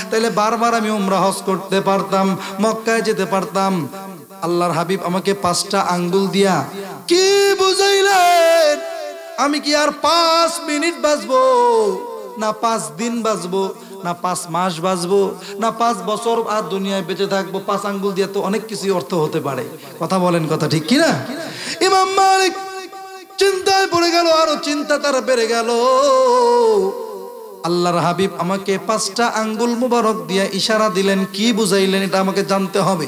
তাইলে বারবার আমি উমরা হজ করতে পারতাম, মক্কায় যেতে পারতাম। আল্লাহর হাবিব আমাকে 5টা আঙ্গুল দিয়া কি বুঝাইলেন? আমি কি আর 5 মিনিট বাঁচবো, না 5 দিন বাঁচবো, না 5 মাস বাঁচবো, না 5 বছর আর দুনিয়ায় বেঁচে থাকবো? 5 আঙ্গুল দিয়ে তো অনেক কিছু অর্থ হতে পারে। কথা বলেন, কথা ঠিক কিনা? ইমাম মালিক চিন্তায় পড়ে গেল, আরো চিন্তা তার বেড়ে গেল। আল্লাহর হাবিব আমাকে 5টা আঙ্গুল মুবারক দিয়া ইশারা দিলেন, কি বুঝাইলেন এটা আমাকে জানতে হবে।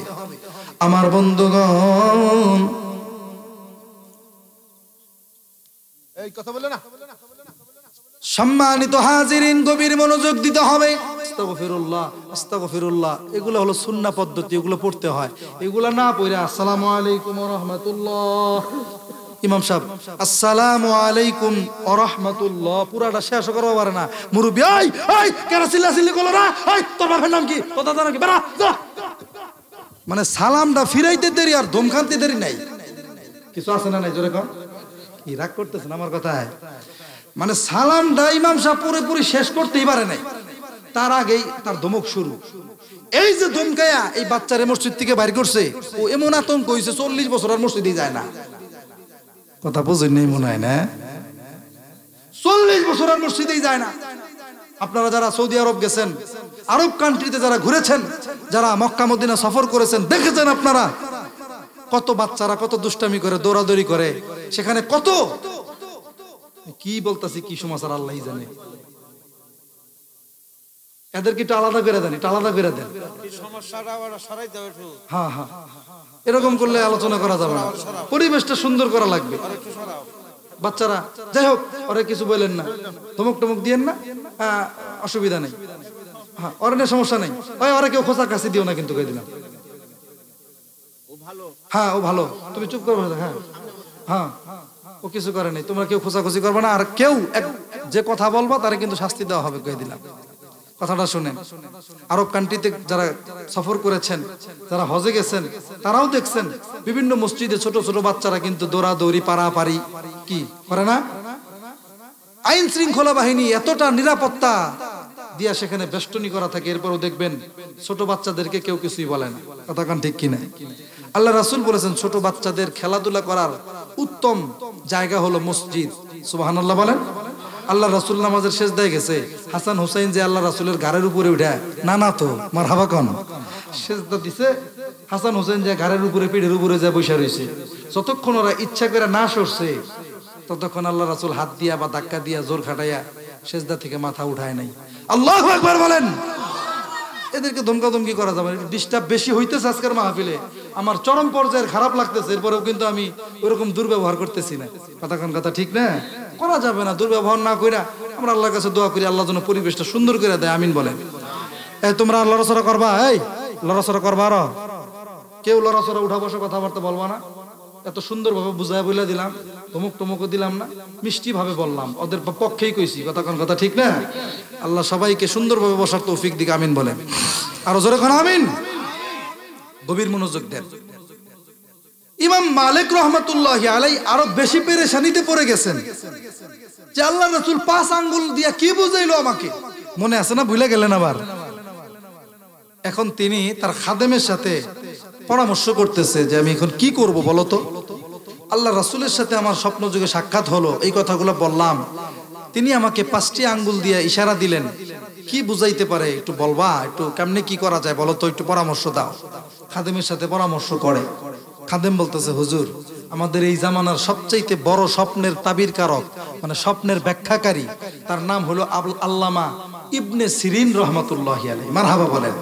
আমার বন্ধুগণ, এই কথা বলে না, সম্মানিত হাজিরিন, গভীর মনোযোগ দিতে হবে। আস্তাগফিরুল্লাহ, আস্তাগফিরুল্লাহ, এগুলো হলো সুন্নাহ পদ্ধতি, এগুলো পড়তে হয়। এগুলো না পড়ে আসসালামু আলাইকুম ওয়া রাহমাতুল্লাহ, ইমাম সাহেব আসসালামু আলাইকুম ওয়া রাহমাতুল্লাহ, পুরাটা শেষ করতে পারে না। মুরব্বি, এই কেন চিল্লাচিল্লি করলো না? এই তোর বাপের নাম কি, তোর দাদার নাম কি, বেরা যা। মানে সালামটা ফিরাইতে দেরি আর ধমকানতে দেরি নাই। কিছু আছে না নাই? জোরে কম। কি রাগ করতেছেন আমার কথায়? মানে সালামটা ইমাম সাহেব পুরোপুরি শেষ করতেই পারে নাই, তার আগেই তার ধমক শুরু। এই যে ধমকায়া এই বাচ্চারে মসজিদ থেকে বাইর করছে, ও এমন আতঙ্ক হইছে 40 বছর আর মসজিদে যায় না। কথা বুঝেন নাই মনে হয় না? 40 বছর আর মসজিদেই যায় না। আপনারা যারা সৌদি আরব গেছেন, আরব কান্ট্রিতে যারা ঘুরেছেন, যারা মক্কা মদিনা সফর করেছেন, দেখেছেন আপনারা কত বাচ্চারা কত দুষ্টামি করে, দৌড়াদৌড়ি করে, সেখানে কত কি বলতাছি, কি সমাচার আল্লাহই জানে। এদেরকে একটু আলাদা করে দেন, একটু আলাদা করে দেন। হ্যাঁ হ্যাঁ, এরকম করলে আলোচনা করা যাবে না, পরিবেশটা সুন্দর করা লাগবে। বাচ্চারা যাই হোক, ওরা কিছু বললেন না, ধমক টমক দিয়েন না, অসুবিধা নেই। হ্যাঁ, ওর নিয়ে সমস্যা নেই। ওরা কেউ খোঁচা কাছে দিও না কিন্তু, কই দিলাম। হ্যাঁ, ও ভালো, তুমি চুপ করবে। হ্যাঁ হ্যাঁ, ও কিছু করে নাই, তোমরা কেউ খোঁচাখুচি করবে না। আর কেউ যে কথা বলবা তারে কিন্তু শাস্তি দেওয়া হবে, কই দিলাম। কথাটা শুনেন। আরব কান্ট্রিতে যারা সফর করেছেন, যারা হজে গেছেন, তারাও দেখছেন বিভিন্ন মসজিদে ছোট ছোট বাচ্চারা কিন্তু দৌড়াদৌড়ি পারাপারি কি করে না। আইন শৃঙ্খলা বাহিনী এতটা নিরাপত্তা দিয়া সেখানে বেষ্টনী করা থাকে, এরপরও দেখবেন ছোট বাচ্চাদেরকে কেউ কিছুই বলে না। কথা কান ঠিক কিনা? আল্লাহ রাসূল বলেছেন ছোট বাচ্চাদের খেলাধুলা করার উত্তম জায়গা হলো মসজিদ। সুবহানাল্লাহ বলেন। আল্লাহ রাসূল নামাজের সেজদায় গেছে, হাসান হুসাইন যে আল্লাহ রাসূলের ঘাড়ের উপরে উঠে, না না তো মারহাবা কোন, সেজদা দিছে। হাসান হুসাইন যে ঘাড়ের উপরে, পিঠের উপরে যা বসে রয়েছে, যতক্ষণ ওরা ইচ্ছা করে না সরছে, ততক্ষণ আল্লাহ রাসূল হাত দিয়া বা ধাক্কা দিয়া জোর খাটাইয়া সেজদা থেকে মাথা উঠায় নাই। আল্লাহু আকবার বলেন। এদেরকে ধমকাধমকি করা যাবে না। ডিস্টার্ব বেশি হইতেছে আজকের মাহফিলে, আমার চরম পর্যায়ের খারাপ লাগতেছে, এরপরেও কিন্তু আমি ওইরকম দুর্ব্যবহার করতেছি না। কথা ঠিক না, করা যাবে না। দুর্ব্যবহার না কইরা আমরা আল্লাহর কাছে দোয়া করি, আল্লাহ যেন পরিবেশটা সুন্দর করে দেয়। আমিন বলেন। এই তোমরা লড়াচড়া করবা, এই লড়াচড়া করবা, আর কেউ লড়াচড়া উঠা বসে কথাবার্তা বলবা না। এত সুন্দর ভাবে বুঝায় বলে দিলাম, ধমক টমকও দিলাম না, মিষ্টি ভাবে বললাম, ওদের পক্ষেই কইছি। কথা ঠিক না? আল্লাহ সবাইকে সুন্দরভাবে বসার তৌফিক দিক। আমিন বলেন। আরো জোরে কোন আমিন। গভীর মনোযোগ দেন। ইমাম মালিক রাহমাতুল্লাহি আলাইহি আরো বেশি পেরেশানিতে পড়ে গেছেন যে আল্লাহ রাসূল 5 আঙ্গুল দিয়া কি বুঝাইলো আমাকে। মনে আছে না? ভুলে গেলেন আবার। এখন তিনি তার খাদেমের সাথে পরামর্শ করতেছে যে আমি এখন কি করব বলো তো। আল্লাহ রাসূলের সাথে আমার স্বপ্ন যুগে সাক্ষাৎ হলো, এই কথাগুলো বললাম, তিনি আমাকে 5টি আঙ্গুল দিয়ে ইশারা দিলেন, কি বুঝাইতে পারে একটু বলবা, একটু কেমনে কি করা যায় বলো তো, একটু পরামর্শ দাও। খাদেমের সাথে পরামর্শ করে। খাদেম বলতেছে, হুজুর আমাদের এই জামানার সবচাইতে বড় স্বপ্নের তাবিরকারক, মানে স্বপ্নের ব্যাখ্যাকারী, তার নাম হলো আল্লামা ইবনে সিরিন রাহমাতুল্লাহি আলাইহি। মারহাবা বলেন।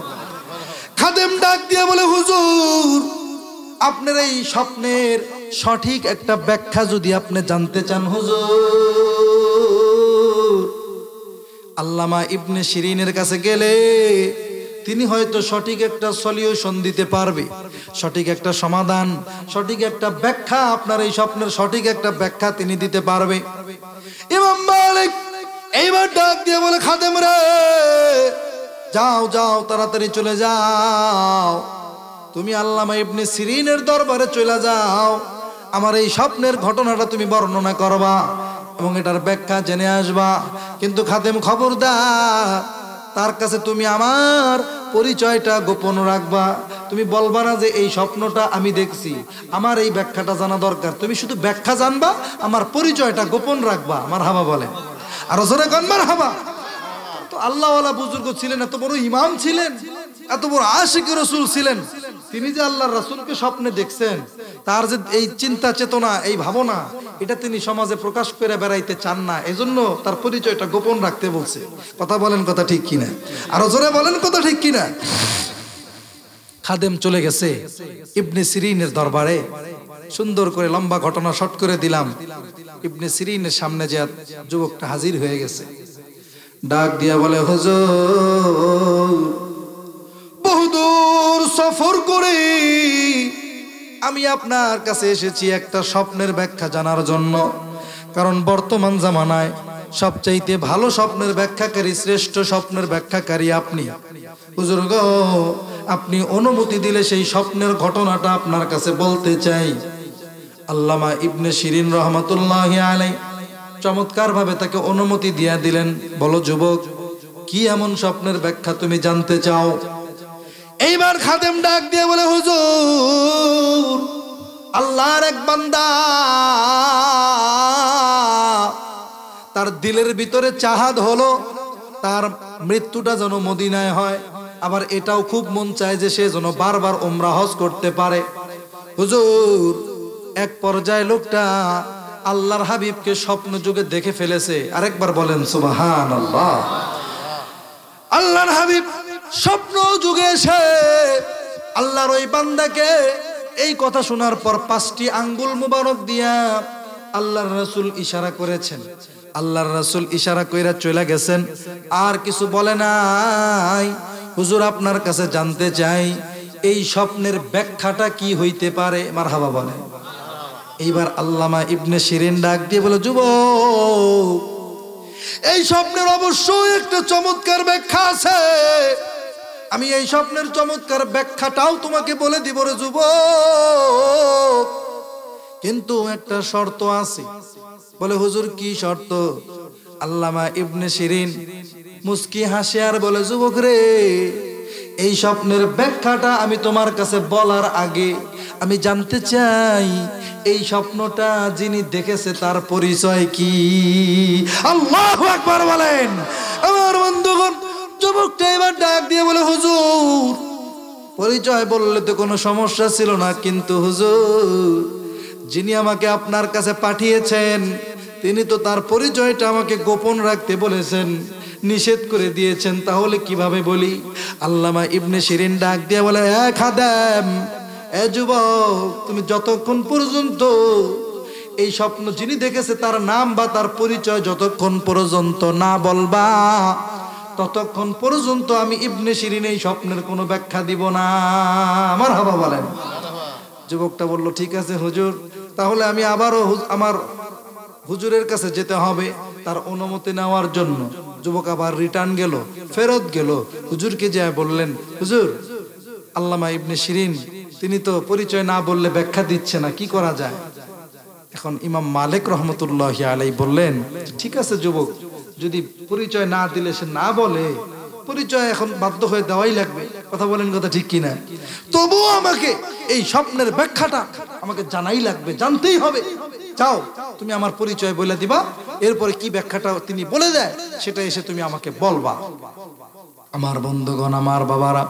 খাদেম ডাক দিয়ে বলে, হুজুর আপনার এই স্বপ্নের সঠিক একটা ব্যাখ্যা যদি আপনি জানতে চান, হুজুর আল্লামা ইবনে সিরিনের কাছে গেলে তিনি হয়তো সঠিক একটা সলিউশন দিতে পারবে, সঠিক একটা সমাধান, সঠিক একটা ব্যাখ্যা, আপনার এই স্বপ্নের সঠিক একটা ব্যাখ্যা তিনি দিতে পারবে। ইমাম মালিক এইবার ডাক দিয়ে বলে, খাদেম রে যাও যাও, তাড়াতাড়ি চলে যাও, তুমি আল্লামা ইবনে সিরিনের দরবারে চলে যাও, আমার এই স্বপ্নের ঘটনাটা তুমি বর্ণনা করবা এবং এটার ব্যাখ্যা জেনে আসবা। কিন্তু খাদেম খবরদার, তার কাছে তুমি আমার পরিচয়টা গোপন রাখবা। তুমি বলবা না যে এই স্বপ্নটা আমি দেখছি, আমার এই ব্যাখ্যাটা জানা দরকার। তুমি শুধু ব্যাখ্যা জানবা, আমার পরিচয়টা গোপন রাখবা। আমার হাবা বলে আর জোরে কনবার হাবা। তো আল্লাহওয়ালা বুজুর্গ ছিলেন, এত বড় ইমাম ছিলেন, এত বড় আশিক রাসূল ছিলেন। তিনি যে আল্লাহর রাসূলকে স্বপ্নে দেখছেন, তার যে এই চিন্তা চেতনা, এই ভাবনা, এটা তিনি সমাজে প্রকাশ করে বেড়াইতে চান না। এজন্য তার পরিচয়টা গোপন রাখতে বলছে। কথা বলেন, কথা ঠিক কিনা? আরো জোরে বলেন, কথা ঠিক কিনা? খাদেম চলে গেছে ইবনে সিরিনের দরবারে। সুন্দর করে লম্বা ঘটনা শর্ট করে দিলাম। ইবনে সিরিনের সামনে যে যুবকটা হাজির হয়ে গেছে, ডাক দিয়া বলে, হুজুর, বহুদূর সফর করে আমি আপনার কাছে এসেছি একটা স্বপ্নের ব্যাখ্যা জানার জন্য। কারণ বর্তমান জামানায় সবচাইতে ভালো স্বপ্নের ব্যাখ্যাকারী, শ্রেষ্ঠ স্বপ্নের ব্যাখ্যাকারী আপনি। হুজুর গো, আপনি অনুমতি দিলে সেই স্বপ্নের ঘটনাটা আপনার কাছে বলতে চাই। আল্লামা ইবনে শিরিন রহমাতুল্লাহি আলাইহি চমৎকার ভাবে তাকে অনুমতি দিয়া দিলেন। বলো যুবক, কি এমন স্বপ্নের ব্যাখ্যা তুমি জানতে চাও? এইবার খাদেম ডাক দিয়ে বলে, হুজুর, আল্লাহর এক বান্দা, তার দিলের ভিতরে চাহাত হলো তার মৃত্যুটা যেন মদিনায় হয়। আবার এটাও খুব মন চায় যে সে যেন বারবার উমরা হজ করতে পারে। হুজুর, এক পর্যায়ে লোকটা আল্লাহর হাবিবকে স্বপ্ন যুগে দেখে ফেলেছে। আরেকবার বলেন সুবহানাল্লাহ। আল্লাহর হাবিব স্বপ্ন যুগে এসে আল্লাহর ওই বান্দাকে এই কথা শোনার পর 5টি আঙ্গুল মুবারক দিয়া আল্লাহর রাসূল ইশারা করেছেন। আল্লাহর রাসূল ইশারা কইরা চলে গেছেন, আর কিছু বলে নাই। হুজুর, আপনার কাছে জানতে চাই এই স্বপ্নের ব্যাখ্যাটা কি হইতে পারে? মারহাবা বলেন। এইবার আল্লামা ইবনে শিরিন ডাক দিয়ে বলে, যুবক, এই স্বপ্নের অবশ্যই একটা চমৎকার ব্যাখ্যা আছে। আমি এই স্বপ্নের চমৎকার ব্যাখ্যাটাও তোমাকে বলে দিব রে যুবক, কিন্তু একটা শর্ত আছে। বলে, হুজুর কি শর্ত? আল্লামা ইবনে শিরিন মুস্কি হাসে আর বলে, যুবক রে, এই স্বপ্নের ব্যাখ্যাটা আমি তোমার কাছে বলার আগে আমি জানতে চাই এই স্বপ্নটা যিনি দেখেছে তার পরিচয় কি? আল্লাহু আকবার বলেন। আমার বন্ধুগণ, যুবকটা এবার ডাক দিয়ে বলে, হুজুর, পরিচয় বললে তো কোনো সমস্যা ছিল না, কিন্তু হুজুর, যিনি আমাকে আপনার কাছে পাঠিয়েছেন তিনি তো তার পরিচয়টা আমাকে গোপন রাখতে বলেছেন, নিষেধ করে দিয়েছেন। তাহলে কিভাবে বলি? আল্লামা ইবনে শিরিন ডাক দিয়ে বলে, খাদেম, এ যুবক, তুমি যতক্ষণ পর্যন্ত এই স্বপ্ন যিনি দেখেছে তার নাম বা তার পরিচয় যতক্ষণ পর্যন্ত না বলবা, ততক্ষণ পর্যন্ত আমি ইবনে শিরিন এই স্বপ্নের কোনো ব্যাখ্যা দিব না। আমার হাবা বলেন। যুবকটা বলল, ঠিক আছে হুজুর, তাহলে আমি আবারও আমার হুজুরের কাছে যেতে হবে তার অনুমতি নেওয়ার জন্য। যুবক আবার রিটার্ন গেল, ফেরত গেল। হুজুরকে যায় বললেন, হুজুর, আল্লামা ইবনে শিরিন তিনি তো পরিচয় না বললে ব্যাখ্যা দিচ্ছে না, কি করা যায়? এখন ইমাম মালিক রহমতুল্লাহি আলাইহি বললেন, ঠিক আছে যুবক, যদি পরিচয় না দিলে সে না বলে, পরিচয় এখন বাধ্য হয়ে দেওয়াই লাগবে। কথা বলেন, কথা ঠিক কিনা? তবুও আমাকে এই স্বপ্নের ব্যাখ্যাটা আমাকে জানাই লাগবে, জানতেই হবে। যাও, তুমি আমার পরিচয় বলে দিবা, এরপরে কি ব্যাখ্যাটা তিনি বলে দেয় সেটা এসে তুমি আমাকে বলবা। আমার বন্ধুগণ, আমার বাবারা,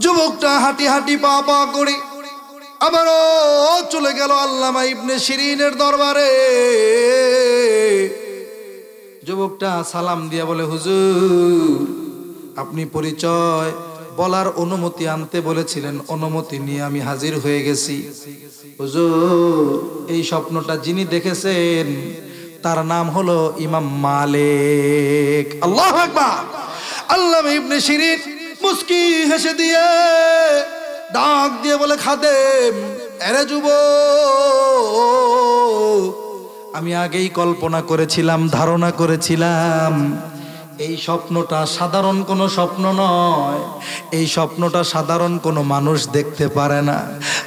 যুবকটা হাঁটি হাঁটি পা পা করে আবারও চলে গেল আল্লামা ইবনে শিরিনের দরবারে। যুবকটা সালাম দিয়া বলে, হুজুর, আপনি পরিচয় বলার অনুমতি আনতে বলেছিলেন, অনুমতি নিয়ে আমি হাজির হয়ে গেছি। হুজুর, এই স্বপ্নটা যিনি দেখেছেন তার নাম হলো ইমাম মালিক। আল্লাহু আকবার। আল্লামা ইবনে শিরিন মুস্কি হেসে দিয়ে ডাক দিয়ে বলে, খাদেম, এরে যুবক, আমি আগেই কল্পনা করেছিলাম, ধারণা করেছিলাম এই স্বপ্নটা সাধারণ কোনো স্বপ্ন নয়, এই স্বপ্নটা সাধারণ কোনো মানুষ দেখতে পারে না।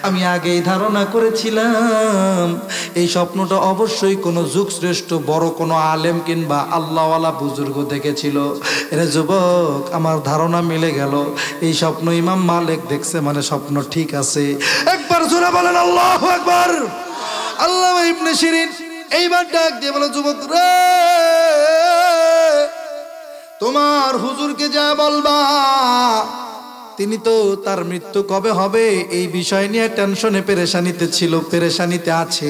আমি আগেই ধারণা করেছিলাম এই স্বপ্নটা অবশ্যই কোনো যুগশ্রেষ্ঠ বড় কোনো আলেম কিংবা আল্লাহওয়ালা বুজুর্গ দেখেছিল। এরে যুবক, আমার ধারণা মিলে গেল, এই স্বপ্ন ইমাম মালিক দেখছে, মানে স্বপ্ন ঠিক আছে। একবার জোরে বলেন আল্লাহু আকবার। আল্লামা ইবনে শিরিন এইবার ডাক দিয়ে বলে, যুবক রে, তোমার হুজুরকে যা বলবা, তিনি তো তার মৃত্যু কবে হবে এই বিষয় নিয়ে টেনশনে পেরেশানিতে ছিল, পেরেশানিতে আছে।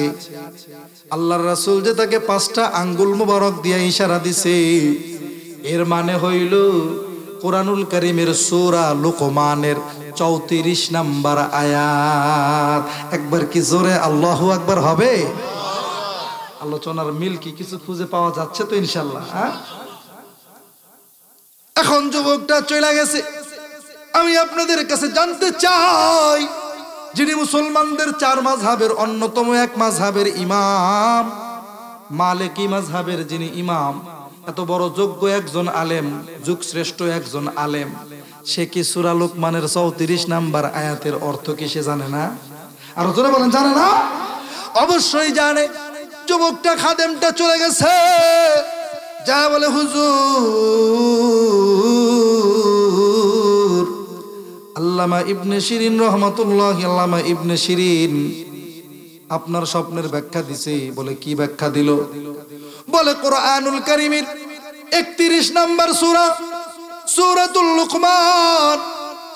আল্লাহর রাসূল যে তাকে 5টা আঙ্গুল মোবারক দিয়ে ইশারা দিছে, এর মানে হইল কোরআনুল কারীমের সূরা লুকমানের 34 নম্বর আয়াত। একবার কি জোরে আল্লাহু আকবার হবে? আলোচনার মিল কি কিছু খুঁজে পাওয়া যাচ্ছে তো ইনশাআল্লাহ? এখন যুবকটা চলে গেছে। আমি আপনাদের কাছে জানতে চাই, যিনি মুসলমানদের 4 মাযহাবের অন্যতম এক মাযহাবের ইমাম, মালিকি মাযহাবের যিনি ইমাম, এত বড় যোগ্য একজন আলেম, যুগশ্রেষ্ঠ একজন আলেম, সে কি সূরা লুকমানের 34 নম্বর আয়াতের অর্থ কি সে জানে না? আর জোরে বলেন, জানে না? অবশ্যই জানে। যুবকটা খাদেমটা চলে গেছে, যা বলে, হুজুর, আল্লামা ইবনে শিরিন রহমাতুল্লাহ, আল্লামা ইবনে শিরিন আপনার স্বপ্নের ব্যাখ্যা দিছে। বলে কি ব্যাখ্যা দিল? বলে কোরআনুল কারীমের 31 নম্বর সূরা, সূরাতুল লুকমান,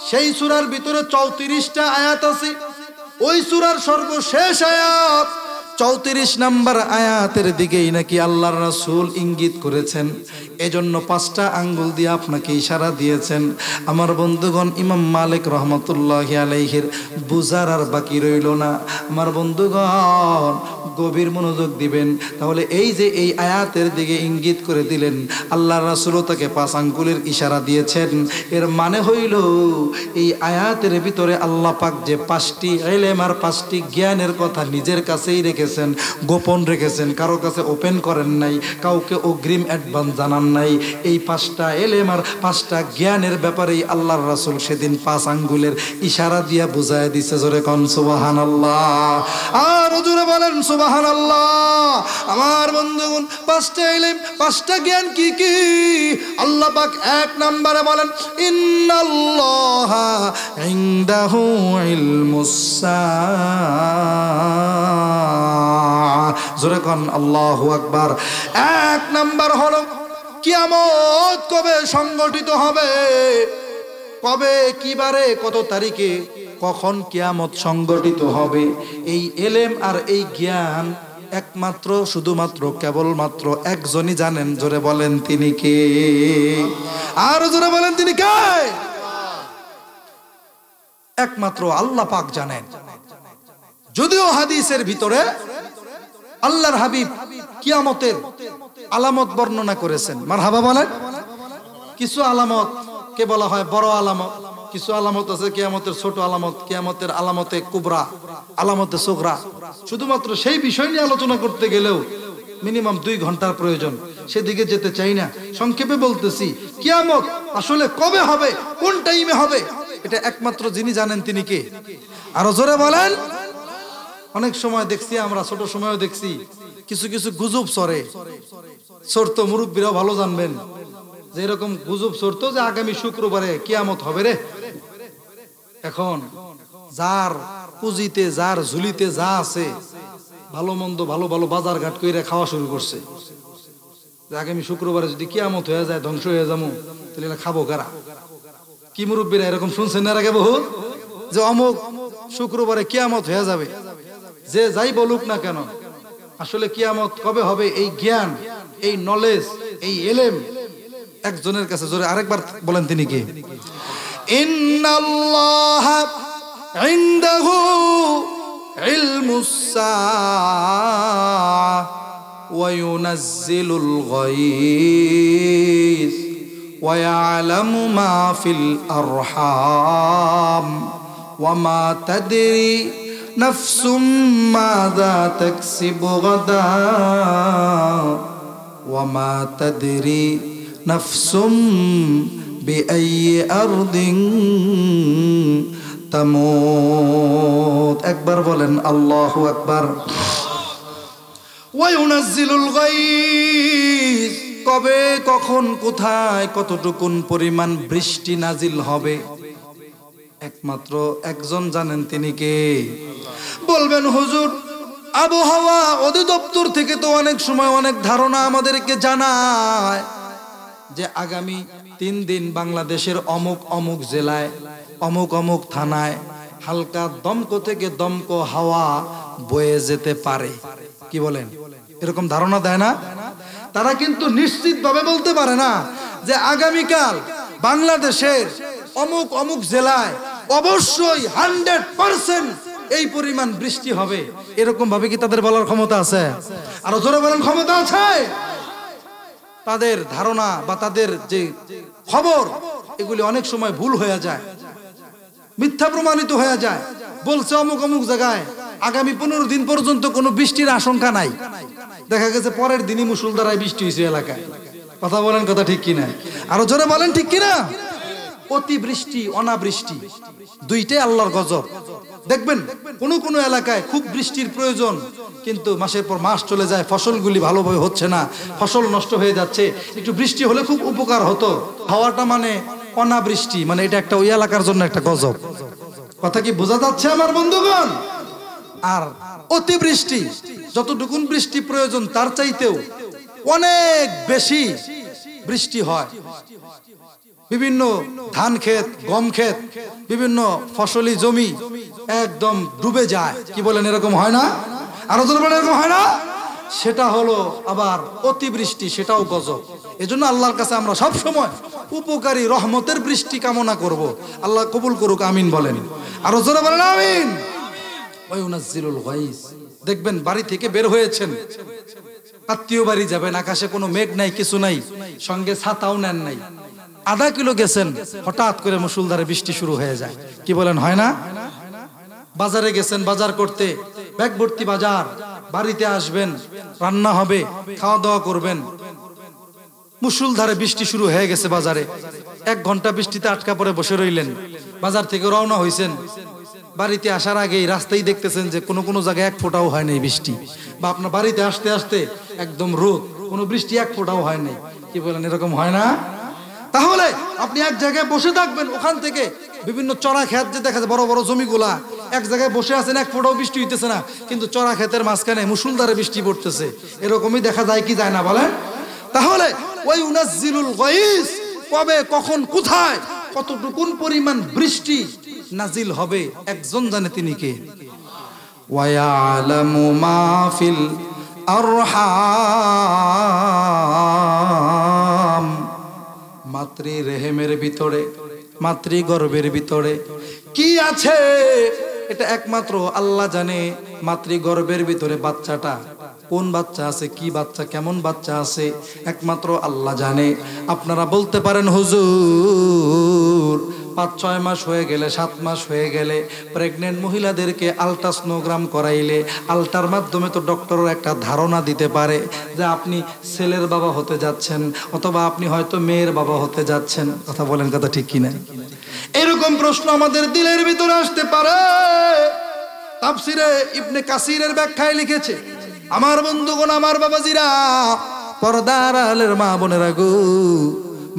সেই সূরার ভিতরে 34টা আয়াত আছে। ওই সূরার সর্বশেষ আয়াত 34 নম্বর আয়াতের দিকেই নাকি আল্লাহর রাসূল ইঙ্গিত করেছেন, এজন্য 5টা আঙ্গুল দিয়ে আপনাকে ইশারা দিয়েছেন। আমার বন্ধুগণ, ইমাম মালিক রহমতুল্লাহি আলাইহির বুঝার আর বাকি রইল না। আমার বন্ধুগণ, গভীর মনোযোগ দিবেন। তাহলে এই যে এই আয়াতের দিকে ইঙ্গিত করে দিলেন, আল্লাহর রাসূলও তাকে 5 আঙ্গুলের ইশারা দিয়েছেন। এর মানে হইল এই আয়াতের ভিতরে আল্লাহ পাক যে 5টি ইলম আর 5টি জ্ঞানের কথা নিজের কাছেই রেখেছেন, গোপন রেখেছেন, কারো কাছে ওপেন করেন নাই, কাউকে অগ্রিম অ্যাডভান্স জানান নাই। এই 5টা ইলম আর 5টা জ্ঞানের ব্যাপারেই আল্লাহর রাসূল সেদিন 5 আঙ্গুলের ইশারা দিয়া বুঝায় দিছে। জোরে কোন সুবহানাল্লাহ, আর জোরে বলেন সুবহানাল্লাহ। আমার বন্ধুগণ, 5টা ইলম, 5টা জ্ঞান কি কি? আল্লাহ পাক 1 নম্বরে বলেন, ইন্নাল্লাহা ইনদাহু ইলমুস সাআ। জোরে কোন আল্লাহু আকবার। 1 নম্বর হলো কিয়ামত কবে সংগঠিত হবে, কবে, কিবারে, কত তারিখে, কখন কিয়ামত সংগঠিত হবে। এই ইলম আর এই জ্ঞান একমাত্র, শুধুমাত্র, কেবলমাত্র একজনই জানেন। জোরে বলেন, তিনি কে? আর জোরে বলেন, তিনি কে? একমাত্র আল্লাহ পাক জানেন। যদিও হাদিসের ভিতরে আল্লাহর হাবিব কিয়ামতের আলামত বর্ণনা করেছেন। মারহাবা বলেন। কিছু আলামত কে বলা হয় বড় আলামত, কিছু আলামত আছে কিয়ামতের ছোট আলামত, কিয়ামতের আলামতে কুবরা, আলামতে সুগরা। শুধুমাত্র সেই বিষয় নিয়ে আলোচনা করতে গেলেও মিনিমাম 2 ঘন্টার প্রয়োজন, সেদিকে যেতে চাই না। সংক্ষেপে বলতেছি, কিয়ামত আসলে কবে হবে, কোন টাইমে হবে, এটা একমাত্র যিনি জানেন তিনি কে? আরো জোরে বলেন। অনেক সময় দেখছি আমরা, ছোট সময়ও দেখছি, কিছু কিছু গুজব সরে, সরতো, মুরব্বীরাও ভালো জানবেন যে এরকম গুজব সরতো যে আগামী শুক্রবারে কিয়ামত হবে রে। এখন যার পুঁজিতে, যার ঝুলিতে যা আছে, ভালো মন্দ, ভালো ভালো বাজার ঘাট করে খাওয়া শুরু করছে। আগামী শুক্রবারে যদি কিয়ামত হয়ে যায়, ধ্বংস হয়ে যাবো, তাহলে খাবো কারা? কি মুরব্বীরা এরকম শুনছেন না আগে বহু, যে অমুক শুক্রবারে কিয়ামত হয়ে যাবে। যে যাই বলুক না কেন, আসলে কিয়ামত কবে হবে এই জ্ঞান, এই নলেজ, এই ইলম একজনের কাছে। জোরে আরেকবার বলেন, তিনি কে? ইন্নাল্লাহা ইনদাহু ইলমুস সাআ ওয়া ইউনাজ্জিলুল গায়স ওয়া ইয়ালামু মা ফিল আরহাম ওয়া মা তাদরি নাফসুম মাযা তাকসিবু গাদা ওয়া মা তাদরি নাফসুম বিআইয়ি আরদিন তামুত। একবার বলেন আল্লাহু আকবার। ওয়া ইউনাজ্জিলুল গায়স, কবে কখন কোথায় কতটুকুন পরিমাণ বৃষ্টি নাজিল হবে একমাত্র একজন জানেন, তিনি কে? বলবেন হুজুর আবহাওয়া অধিদপ্তর থেকে তো অনেক সময় অনেক ধারণা আমাদেরকে জানায় যে আগামী 3 দিন বাংলাদেশের অমুক অমুক জেলায় অমুক অমুক থানায় হালকা দমকো থেকে দমকো হাওয়া বয়ে যেতে পারে। কি বলেন? এরকম ধারণা দেয় না? তারা কিন্তু নিশ্চিত ভাবে বলতে পারে না যে আগামীকাল বাংলাদেশের অমুক অমুক জেলায় অবশ্যই 100% এই পরিমাণ বৃষ্টি হবে। এরকম ভাবে কি তাদের বলার ক্ষমতা আছে? আরো জোরে বলেন, ক্ষমতা আছে? তাদের ধারণা বা তাদের যে খবর এগুলি অনেক সময় ভুল হয়ে যায়, মিথ্যা প্রমাণিত হয়ে যায়। বলছে অমুক অমুক জায়গায় আগামী 15 দিন পর্যন্ত কোনো বৃষ্টির আশঙ্কা নাই, দেখা গেছে পরের দিনই মুষলধারায় বৃষ্টি হয়েছে এলাকায়। কথা বলেন, কথা ঠিক কিনা? আরো জোরে বলেন, ঠিক কিনা? অতিবৃষ্টি অনাবৃষ্টি দুইটাই আল্লাহর গজব। দেখবেন কোন কোন এলাকায় খুব বৃষ্টির প্রয়োজন, কিন্তু মাসের পর মাস চলে যায়, ফসলগুলি ভালোভাবে হচ্ছে না, ফসল নষ্ট হয়ে যাচ্ছে। একটু বৃষ্টি হলে খুব উপকার হতো। হাওয়াটা মানে অনাবৃষ্টি, মানে এটা একটা ওই এলাকার জন্য একটা গজব। কথা কি বোঝা যাচ্ছে আমার বন্ধুগণ? আর অতিবৃষ্টি, যতটুকুন বৃষ্টি প্রয়োজন তার চাইতেও অনেক বেশি বৃষ্টি হয়। বিভিন্ন ধান ক্ষেত, গম ক্ষেত, বিভিন্ন ফসলি জমি একদম ডুবে যায়। কি বলেন, এরকম হয় না? আরো জোরে বলেন, এরকম হয় না? সেটা হলো আবার অতিবৃষ্টি, সেটাও গজব। এজন্য আল্লাহর কাছে আমরা সব সময় উপকারী রহমতের বৃষ্টি কামনা করব। আল্লাহ কবুল করুক, আমিন বলেন। আরো জোরে বলেন আমিন। ওয়া ইউনাজ্জিলুল গায়স, দেখবেন বাড়ি থেকে বের হয়েছেন, আত্মীয় বাড়ি যাবেন, আকাশে কোনো মেঘ নাই, কিছু নাই, সঙ্গে ছাতাও নেন নাই, আধা কিলো গেছেন, হঠাৎ করে মুষলধারে বৃষ্টি শুরু হয়ে যায়। কি বলেন, হয় না? বাজারে গেছেন বাজার করতে, ব্যাগ ভর্তি বাজার, বাড়িতে আসবেন, রান্না হবে, খাওয়া দাওয়া করবেন, মুষলধারে বৃষ্টি শুরু হয়ে গেছে বাজারে। 1 ঘন্টা বৃষ্টিতে আটকা পড়ে বসে রইলেন। বাজার থেকে রওনা হয়েছেন, বাড়িতে আসার আগেই রাস্তায় দেখতেছেন যে কোনো কোনো জায়গায় 1 ফোঁটাও হয় নাই বৃষ্টি, বা আপনার বাড়িতে আসতে আসতে একদম রোদ, কোনো বৃষ্টি 1 ফোঁটাও হয় নাই। কি বলেন, এরকম হয় না? তাহলে আপনি এক জায়গায় বসে থাকবেন, ওখান থেকে বিভিন্ন চড়া ক্ষেত যে দেখা যায়, বড় বড় জমিগুলা, এক জায়গায় বসে আছেন, 1 ফোঁটাও বৃষ্টি হইতেছে না, কিন্তু চড়া ক্ষেতের মাঝখানে মুষলধারে বৃষ্টি পড়তেছে। এরকমই দেখা যায় কি যায় না বলেন? তাহলে ওই ইউনাজ্জিলুল গায়স, কবে কখন কোথায় কতটুকুন পরিমাণ বৃষ্টি নাজিল হবে একজন জানে, তিনি কে? ওয়া ইয়ালামু মা ফিল আরহাম, মাতৃ রেহেমের ভিতরে, মাতৃগর্ভের ভিতরে কি আছে এটা একমাত্র আল্লাহ জানে। মাতৃগর্ভের ভিতরে বাচ্চাটা কোন বাচ্চা আছে, কি বাচ্চা, কেমন বাচ্চা আছে, একমাত্র আল্লাহ জানে। আপনারা বলতে পারেন হুজুর 5-6 মাস হয়ে গেলে, 7 মাস হয়ে গেলে প্রেগনেন্ট মহিলাদেরকে আল্ট্রাসনোগ্রাম করাইলে আল্টার মাধ্যমে তো ডক্টর একটা ধারণা দিতে পারে যে আপনি ছেলের বাবা হতে যাচ্ছেন, অথবা আপনি হয়তো মেয়ের বাবা হতে যাচ্ছেন। কথা বলেন, কথা ঠিক কিনা? এরকম প্রশ্ন আমাদের দিলের ভিতরে আসতে পারে। তাফসিরে ইবনে কাসিরের ব্যাখ্যায় লিখেছে, আমার বন্ধুগণ, আমার বাবাজিরা, পর্দার আড়ালের মা বোনেরা গো,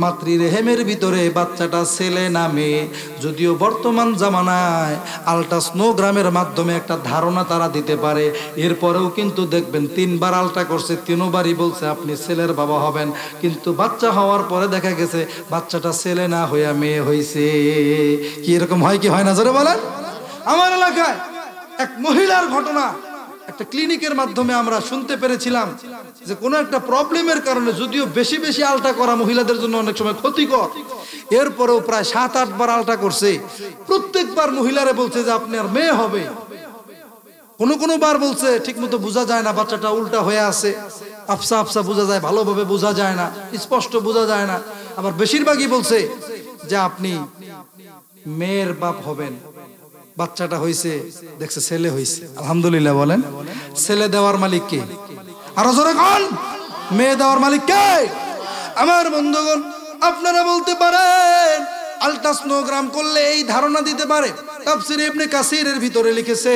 মাতৃ রেহেমের ভিতরে বাচ্চাটা ছেলে না মেয়ে, যদিও বর্তমান জামানায় আল্ট্রাসনোগ্রামের মাধ্যমে একটা ধারণা তারা দিতে পারে, এরপরেও কিন্তু দেখবেন 3 বার আল্ট্রা করছে, 3 বারই বলছে আপনি ছেলের বাবা হবেন, কিন্তু বাচ্চা হওয়ার পরে দেখা গেছে বাচ্চাটা ছেলে না হইয়া মেয়ে হইছে। কি এরকম হয় কি হয় না জোরে বলেন? আমার এলাকায় এক মহিলার ঘটনা, একটা ক্লিনিকের মাধ্যমে আমরা শুনতে পেরেছিলাম যে কোনো একটা প্রবলেমের কারণে, যদিও বেশি বেশি আলট্রা করা মহিলাদের জন্য অনেক সময় ক্ষতিকর, এরপরেও প্রায় 7-8 বার আলট্রা করছে, প্রত্যেকবার মহিলারে বলছে যে আপনার মেয়ে হবে। কোনো বার বলছে ঠিক মতো বোঝা যায় না, বাচ্চাটা উল্টা হয়ে আছে, আফসা আফসা বোঝা যায়, ভালোভাবে বোঝা যায় না, স্পষ্ট বোঝা যায় না। আবার বেশিরভাগই বলছে যে আপনি মেয়ের বাপ হবেন। বাচ্চাটা হইছে, দেখছে ছেলে হইছে, আলহামদুলিল্লাহ বলেন। ছেলে দেওয়ার মালিক কে? আরো জোরে কোন? মেয়ে দেওয়ার মালিক কে? আমার বন্ধুগণ, আপনারা বলতে পারেন আল্ট্রাসোনোগ্রাম করলে এই ধারণা দিতে পারে। তাফসীর ইবনে কাসিরের ভিতরে লিখেছে,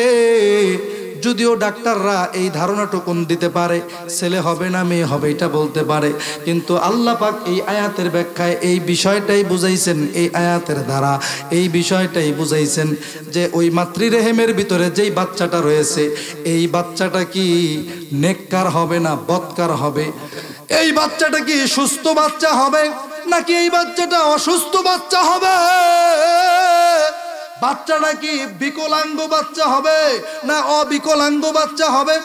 যদিও ডাক্তাররা এই ধারণাটুকুন দিতে পারে ছেলে হবে না মেয়ে হবে এটা বলতে পারে, কিন্তু আল্লাহ পাক এই আয়াতের ব্যাখ্যায় এই বিষয়টাই বুঝাইছেন, এই আয়াতের দ্বারা এই বিষয়টাই বুঝাইছেন যে ওই মাতৃরেহেমের ভিতরে যেই বাচ্চাটা রয়েছে এই বাচ্চাটা কি নেককার হবে না বদকার হবে, এই বাচ্চাটা কি সুস্থ বাচ্চা হবে নাকি এই বাচ্চাটা অসুস্থ বাচ্চা হবে, বাচ্চাটা কি বিকলাঙ্গ বাচ্চা হবে না অবিকলাঙ্গ বাচ্চা হবে,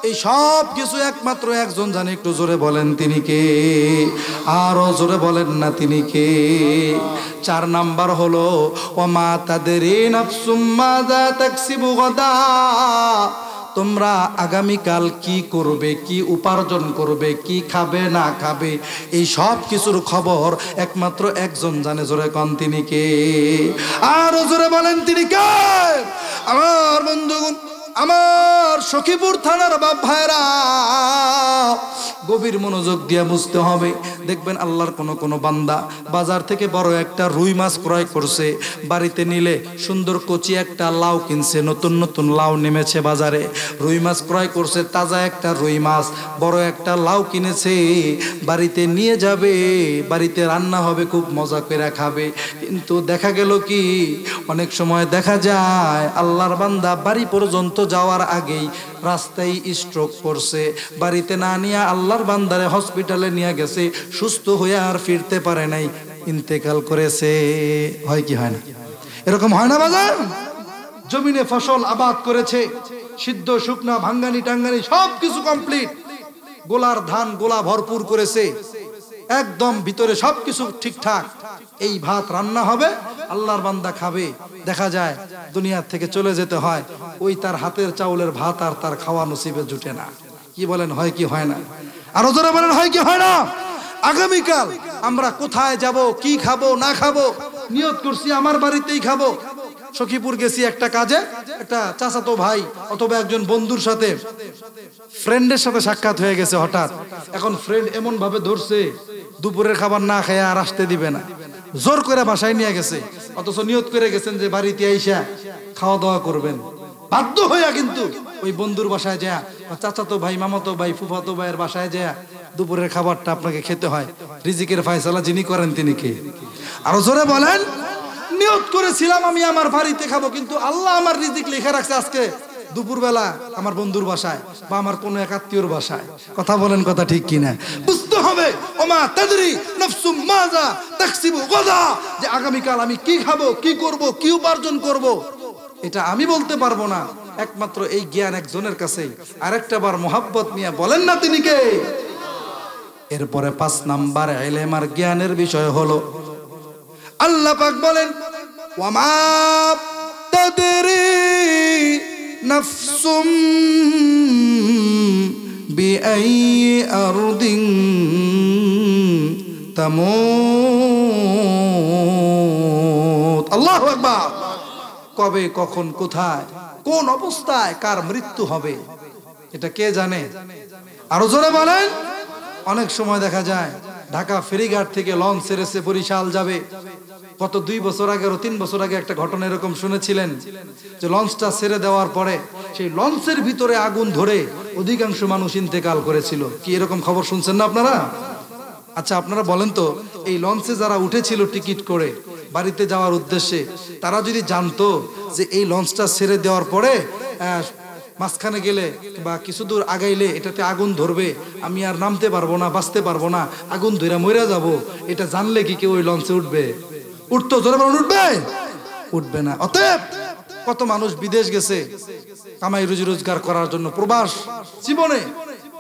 এই সব কিছু একমাত্র একজন জানে। একটু জোরে বলেন তিনি কে? আরো জোরে বলেন না তিনি কে? 4 নাম্বার হলো ওমা তাদেরি নাফসুম মাযা তাকসিবু গাদা, তোমরা আগামীকাল কি করবে, কি উপার্জন করবে, কি খাবে না খাবে, এই সব কিছুর খবর একমাত্র একজন জানে। জোরে কন তিনি কে? আরো জোরে বলেন তিনি কে? আমার বন্ধুগণ, আমার সখীপুর থানার বাপ ভাইরা, গভীর মনোযোগ দিয়ে বুঝতে হবে। দেখবেন আল্লাহর কোন বান্দা বাজার থেকে বড় একটা রুই মাছ ক্রয় করছে, বাড়িতে নিলে সুন্দর কচি একটা লাউ কিনছে, নতুন নতুন লাউ নেমেছে বাজারে, রুই মাছ ক্রয় করছে, তাজা একটা রুই মাছ, বড় একটা লাউ কিনেছে, বাড়িতে নিয়ে যাবে, বাড়িতে রান্না হবে, খুব মজা করে খাবে। কিন্তু দেখা গেল কি, অনেক সময় দেখা যায় আল্লাহর বান্দা বাড়ি পর্যন্ত যাওয়ার আগেই রাস্তায় স্ট্রোক করছে, বাড়িতে না নিয়ে আল্লাহর বান্দারে হসপিটালে নিয়ে গেছে, সুস্থ হয়ে আর ফিরতে পারে নাই, ইন্তেকাল করেছে। হয় কি হয় না? এরকম হয় না বাজার? জমিনে ফসল আবাদ করেছে, সিদ্ধ শুকনা ভাঙ্গানি টাঙ্গানি সব কিছু কমপ্লিট, গোলার ধান গোলা ভরপুর করেছে, একদম ভিতরে সবকিছু ঠিকঠাক, এই ভাত রান্না হবে, আল্লাহর বান্দা খাবে, দেখা যায় দুনিয়া থেকে চলে যেতে হয়, ওই তার হাতের চাউলের ভাত আর তার খাওয়া নসিবে জুটে না। কি বলেন, হয় কি হয় না? আরো জোরে বলেন, হয় কি হয় না? আগামীকাল আমরা কোথায় যাব, কি খাবো না খাবো, নিয়ত করছি আমার বাড়িতেই খাবো। সখীপুর গেছি একটা কাজে, একটা চাচাতো ভাই অথবা একজন বন্ধুর সাথে, ফ্রেন্ডের সাথে সাক্ষাৎ হয়ে গেছে হঠাৎ। এখন ফ্রেন্ড এমন ভাবে ধরছে, দুপুরের খাবার না খেয়ে আর আসতে দিবে না, জোর করে বাসায় নিয়ে গেছে, অথচ নিয়ত করে গেছেন যে বাড়িতে আইসা খাওয়া দাওয়া করবেন। বাধ্য হইয়া কিন্তু ওই বন্ধুর বাসায় যায়, চাচাতো ভাই মামাতো ভাই ফুফাতো ভাইয়ের বাসায় যায় দুপুরের খাবারটা আপনাকে খেতে হয়। রিজিকের ফয়সালা যিনি করেন তিনি কে? আরো জোরে বলেন। নিয়ত করেছিলাম আমি আমার বাড়িতে খাবো, কিন্তু আল্লাহ আমার রিজিক লিখে রাখছে আজকে দুপুরবেলা আমার বন্ধুর বাসায় বা আমার কোনো এক আত্মীয়র বাসায়। কথা বলেন, কথা ঠিক কিনা? বুঝতে হবে ওমা তাদরি নাফসুম মাযা তাকসিবু গাদা, যে আগামীকাল আমি কি খাবো, কি করব, কি উপার্জন করব, এটা আমি বলতে পারবো না, একমাত্র এই জ্ঞান একজনের কাছেই। আরেকটা বার মোহাব্বত নিয়ে বলেন না তিনি কে? এরপরে 5 নাম্বার ইলম আর জ্ঞানের বিষয় হলো, আল্লাহ পাক বলেন ওয়ামা তাদরি নাফসুম বিআই আরদিন তামুত। আল্লাহু আকবার। কবে, কখন, কোথায়, কোন অবস্থায় কার মৃত্যু হবে এটা কে জানে? আরো জোরে বলেন। অনেক সময় দেখা যায় ঢাকা ফেরিঘাট থেকে লঞ্চ ছেড়েছে, বরিশাল যাবে। গত 2 বছর আগে 3 বছর আগে একটা ঘটনা এরকম শুনেছিলেন যে লঞ্চটা ছেড়ে দেওয়ার পরে সেই লঞ্চের ভিতরে আগুন ধরে অধিকাংশ মানুষ ইন্তেকাল করেছিল। কি এরকম খবর শুনছেন না আপনারা? আচ্ছা আপনারা বলেন তো, এই লঞ্চে যারা উঠেছিল টিকিট করে বাড়িতে যাওয়ার উদ্দেশ্যে, তারা যদি জানতো যে এই লঞ্চটা ছেড়ে দেওয়ার পরে মাঝখানে গেলে বা কিছু দূর আগাইলে এটাতে আগুন ধরবে, আমি আর নামতে পারবো না, বাঁচতে পারবো না, আগুন ধরে মরে যাব, এটা জানলে কি কেউ ওই লঞ্চে উঠবে? উঠতো? জোরে বলুন, উঠবে? উঠবে না। অতএব কত মানুষ বিদেশ গেছে কামাই রুজি রোজগার করার জন্য, প্রবাস জীবনে,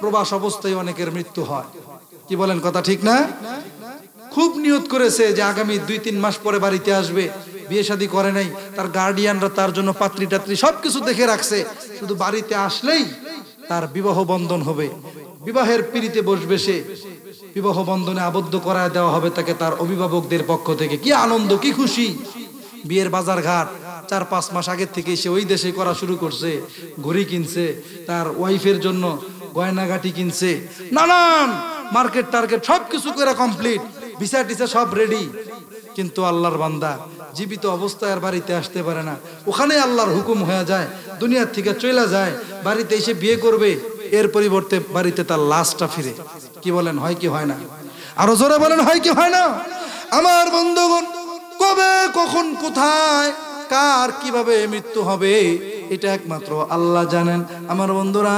প্রবাস অবস্থায় অনেকের মৃত্যু হয়। কি বলেন, কথা ঠিক না? খুব নিয়ত করেছে যে আগামী 2-3 মাস পরে বাড়িতে আসবে, বিয়ে শাদী করে নাই, তার গার্ডিয়ানরা তার জন্য পাত্রী টাত্রী সবকিছু দেখে রাখছে, শুধু বাড়িতে আসলেই তার বিবাহ বন্ধন হবে, বিবাহের পিড়িতে বসবে, সে বিবাহ বন্ধনে আবদ্ধ করায় দেওয়া হবে তাকে তার অভিভাবকদের পক্ষ থেকে। কি আনন্দ, কি খুশি! বিয়ের বাজার ঘাট 4-5 মাস আগের থেকে সে ওই দেশে করা শুরু করছে, ঘড়ি কিনছে, তার ওয়াইফের জন্য গয়নাগাটি কিনছে, নানান মার্কেট টার্গেট সবকিছু করে কমপ্লিট, ভিসা টিসা সব রেডি, কিন্তু আল্লাহর বান্দা জীবিত অবস্থায় আর বাড়িতে আসতে পারে না। ওখানে আল্লাহর হুকুম হয়ে যায়, দুনিয়ার থেকে চলে যায়, বাড়িতে এসে বিয়ে করবে, এর পরিবর্তে বাড়িতে তার লাশটা ফিরে। কি বলেন, হয় কি হয় না? আরো জোরে বলেন, হয় কি হয় না? আমার বন্ধুগণ, কবে কখন কোথায় কার কিভাবে মৃত্যু হবে এটা একমাত্র আল্লাহ জানেন। আমার বন্ধুরা,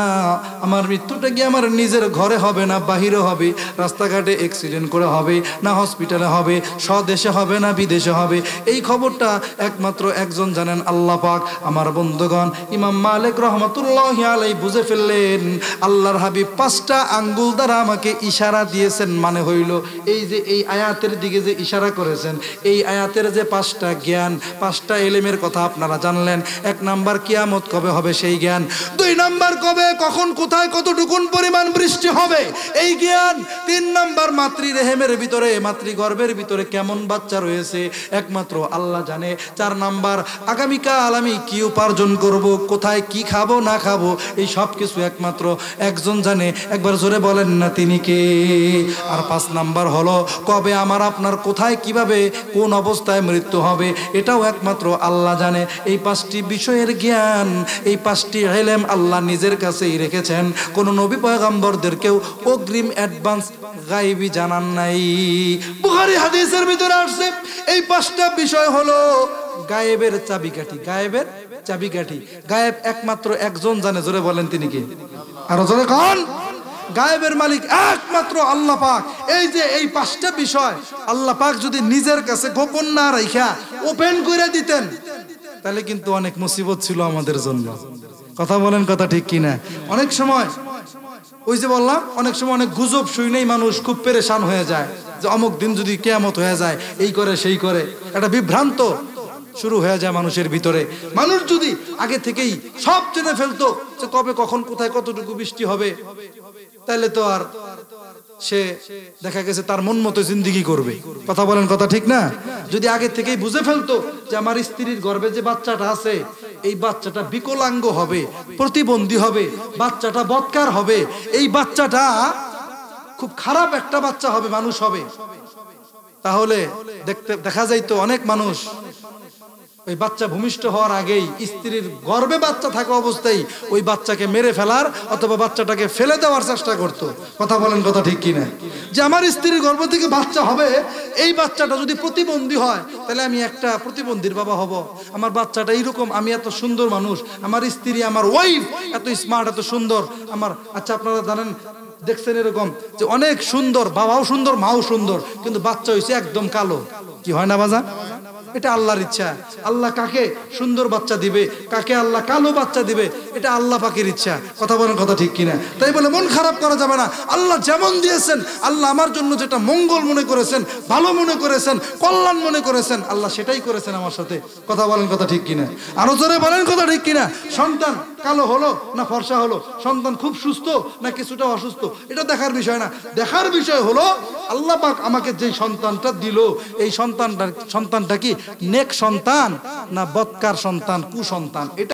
আমার মৃত্যুটা কি আমার নিজের ঘরে হবে না বাহিরে হবে, রাস্তাঘাটে অ্যাক্সিডেন্ট করে হবে না হসপিটালে হবে, স্বদেশে হবে না বিদেশে হবে, এই খবরটা একমাত্র একজন জানেন, আল্লাহ পাক। আমার বন্ধুগণ, ইমাম মালিক রহমাতুল্লাহি আলাইহি বুঝে ফেললেন, আল্লাহর হাবিব 5টা আঙ্গুল দ্বারা আমাকে ইশারা দিয়েছেন, মানে হইল এই যে এই আয়াতের দিকে যে ইশারা করেছেন, এই আয়াতের যে 5টা জ্ঞান, 5টা এলেমের কথা আপনারা জানলেন। 1 নাম্বার কিয়ামত কবে হবে সেই জ্ঞান, 2 নাম্বার কবে কখন কোথায় কতটুকুন পরিমাণ বৃষ্টি হবে এই জ্ঞান, 3 নাম্বার মাতৃ রেহেমের ভিতরে মাতৃগর্ভের ভিতরে কেমন বাচ্চা রয়েছে একমাত্র আল্লাহ জানে। 4 নাম্বার আগামীকাল আমি কি উপার্জন করব, কোথায় কি খাবো না খাবো, এই সব কিছু একমাত্র একজন জানে। একবার জোরে বলেন না, তিনি কে? আর 5 নাম্বার হলো কবে আমার আপনার কোথায় কিভাবে কোন অবস্থায় মৃত্যু হবে, এটাও একমাত্র আল্লাহ জানে। এই 5টি বিষয়ের জ্ঞান, এই 5টি ইলম আল্লাহ নিজের কাছেই রেখেছেন। কোন নবী পয়গম্বরদেরকেও অগ্রিম অ্যাডভান্স গায়বী জানান নাই। বুখারী হাদিসের ভিতরে আসছে এই 5টা বিষয় হলো গায়েবের চাবিকাঠি, গায়েবের চাবিকাঠি। গায়েব একমাত্র একজন জানে, জোরে বলেন তিনি কে? আরো জোরে কোন? গায়েবের মালিক একমাত্র আল্লাহ পাক। এই যে এই 5টা বিষয় আল্লাহ পাক যদি নিজের কাছে গোপন না রাখা ওপেন করে দিতেন, তাহলে কিন্তু অনেক মুসিবত ছিল আমাদের জন্য। কথা বলেন, কথা ঠিক কিনা? অনেক সময় ওই যে বললাম, অনেক সময় অনেক গুজব শুনেই মানুষ খুব পেরেশান হয়ে যায় যে অমুক দিন যদি কিয়ামত হয়ে যায়, এই করে সেই করে, একটা বিভ্রান্ত শুরু হয়ে যায় মানুষের ভিতরে। মানুষ যদি আগে থেকেই সব জেনে ফেলতো যে কবে কখন কোথায় কতটুকু বৃষ্টি হবে, তাহলে তো আর সে দেখা গেছে তার মন মতো জিন্দেগি করবে। কথা বলেন, কথা ঠিক না? যদি আগে থেকেই বুঝে ফেলতো যে আমার স্ত্রীর গর্ভে যে বাচ্চাটা আছে, এই বাচ্চাটা বিকলাঙ্গ হবে, প্রতিবন্ধী হবে, বাচ্চাটা বৎকার হবে, এই বাচ্চাটা খুব খারাপ একটা বাচ্চা হবে, মানুষ হবে, তাহলে দেখা যাইতো অনেক মানুষ ওই বাচ্চা ভূমিষ্ঠ হওয়ার আগেই স্ত্রীর গর্ভে বাচ্চা থাকা অবস্থায় ওই বাচ্চাকে মেরে ফেলার অথবা বাচ্চাটাকে ফেলে দেওয়ার চেষ্টা করতো। কথা বলেন, কথা ঠিক কিনা? যে আমার স্ত্রীর গর্ভ থেকে বাচ্চা হবে, এই বাচ্চাটা যদি প্রতিবন্ধী হয় তাহলে আমি একটা প্রতিবন্ধীর বাবা হব। আমার বাচ্চাটা এইরকম, আমি এত সুন্দর মানুষ, আমার স্ত্রী আমার ওয়াইফ এত স্মার্ট এত সুন্দর আমার। আচ্ছা, আপনারা জানেন দেখছেন এরকম যে অনেক সুন্দর, বাবাও সুন্দর মাও সুন্দর, কিন্তু বাচ্চা হয়েছে একদম কালো। কি হয় না বাজান? এটা আল্লাহর ইচ্ছা। আল্লাহ কাকে সুন্দর বাচ্চা দিবে, কাকে আল্লাহ কালো বাচ্চা দিবে, এটা আল্লাহ পাকের ইচ্ছা। কথা বলেন, কথা ঠিক কিনা? তাই বলে মন খারাপ করা যাবে না। আল্লাহ যেমন দিয়েছেন, আল্লাহ আমার জন্য যেটা মঙ্গল মনে করেছেন, ভালো মনে করেছেন, কল্যাণ মনে করেছেন, আল্লাহ সেটাই করেছেন আমার সাথে। কথা বলেন, কথা ঠিক কিনা? আরো জোরে বলেন, কথা ঠিক কিনা? সন্তান কালো হলো না ফর্সা হলো, সন্তান খুব সুস্থ না কিছুটা অসুস্থ, এটা দেখার বিষয় না। দেখার বিষয় হলো আল্লাহ পাক আমাকে যে সন্তানটা দিল, এই সন্তানটা কি নেক সন্তান না বৎকার সন্তান, কুসন্তান, এটা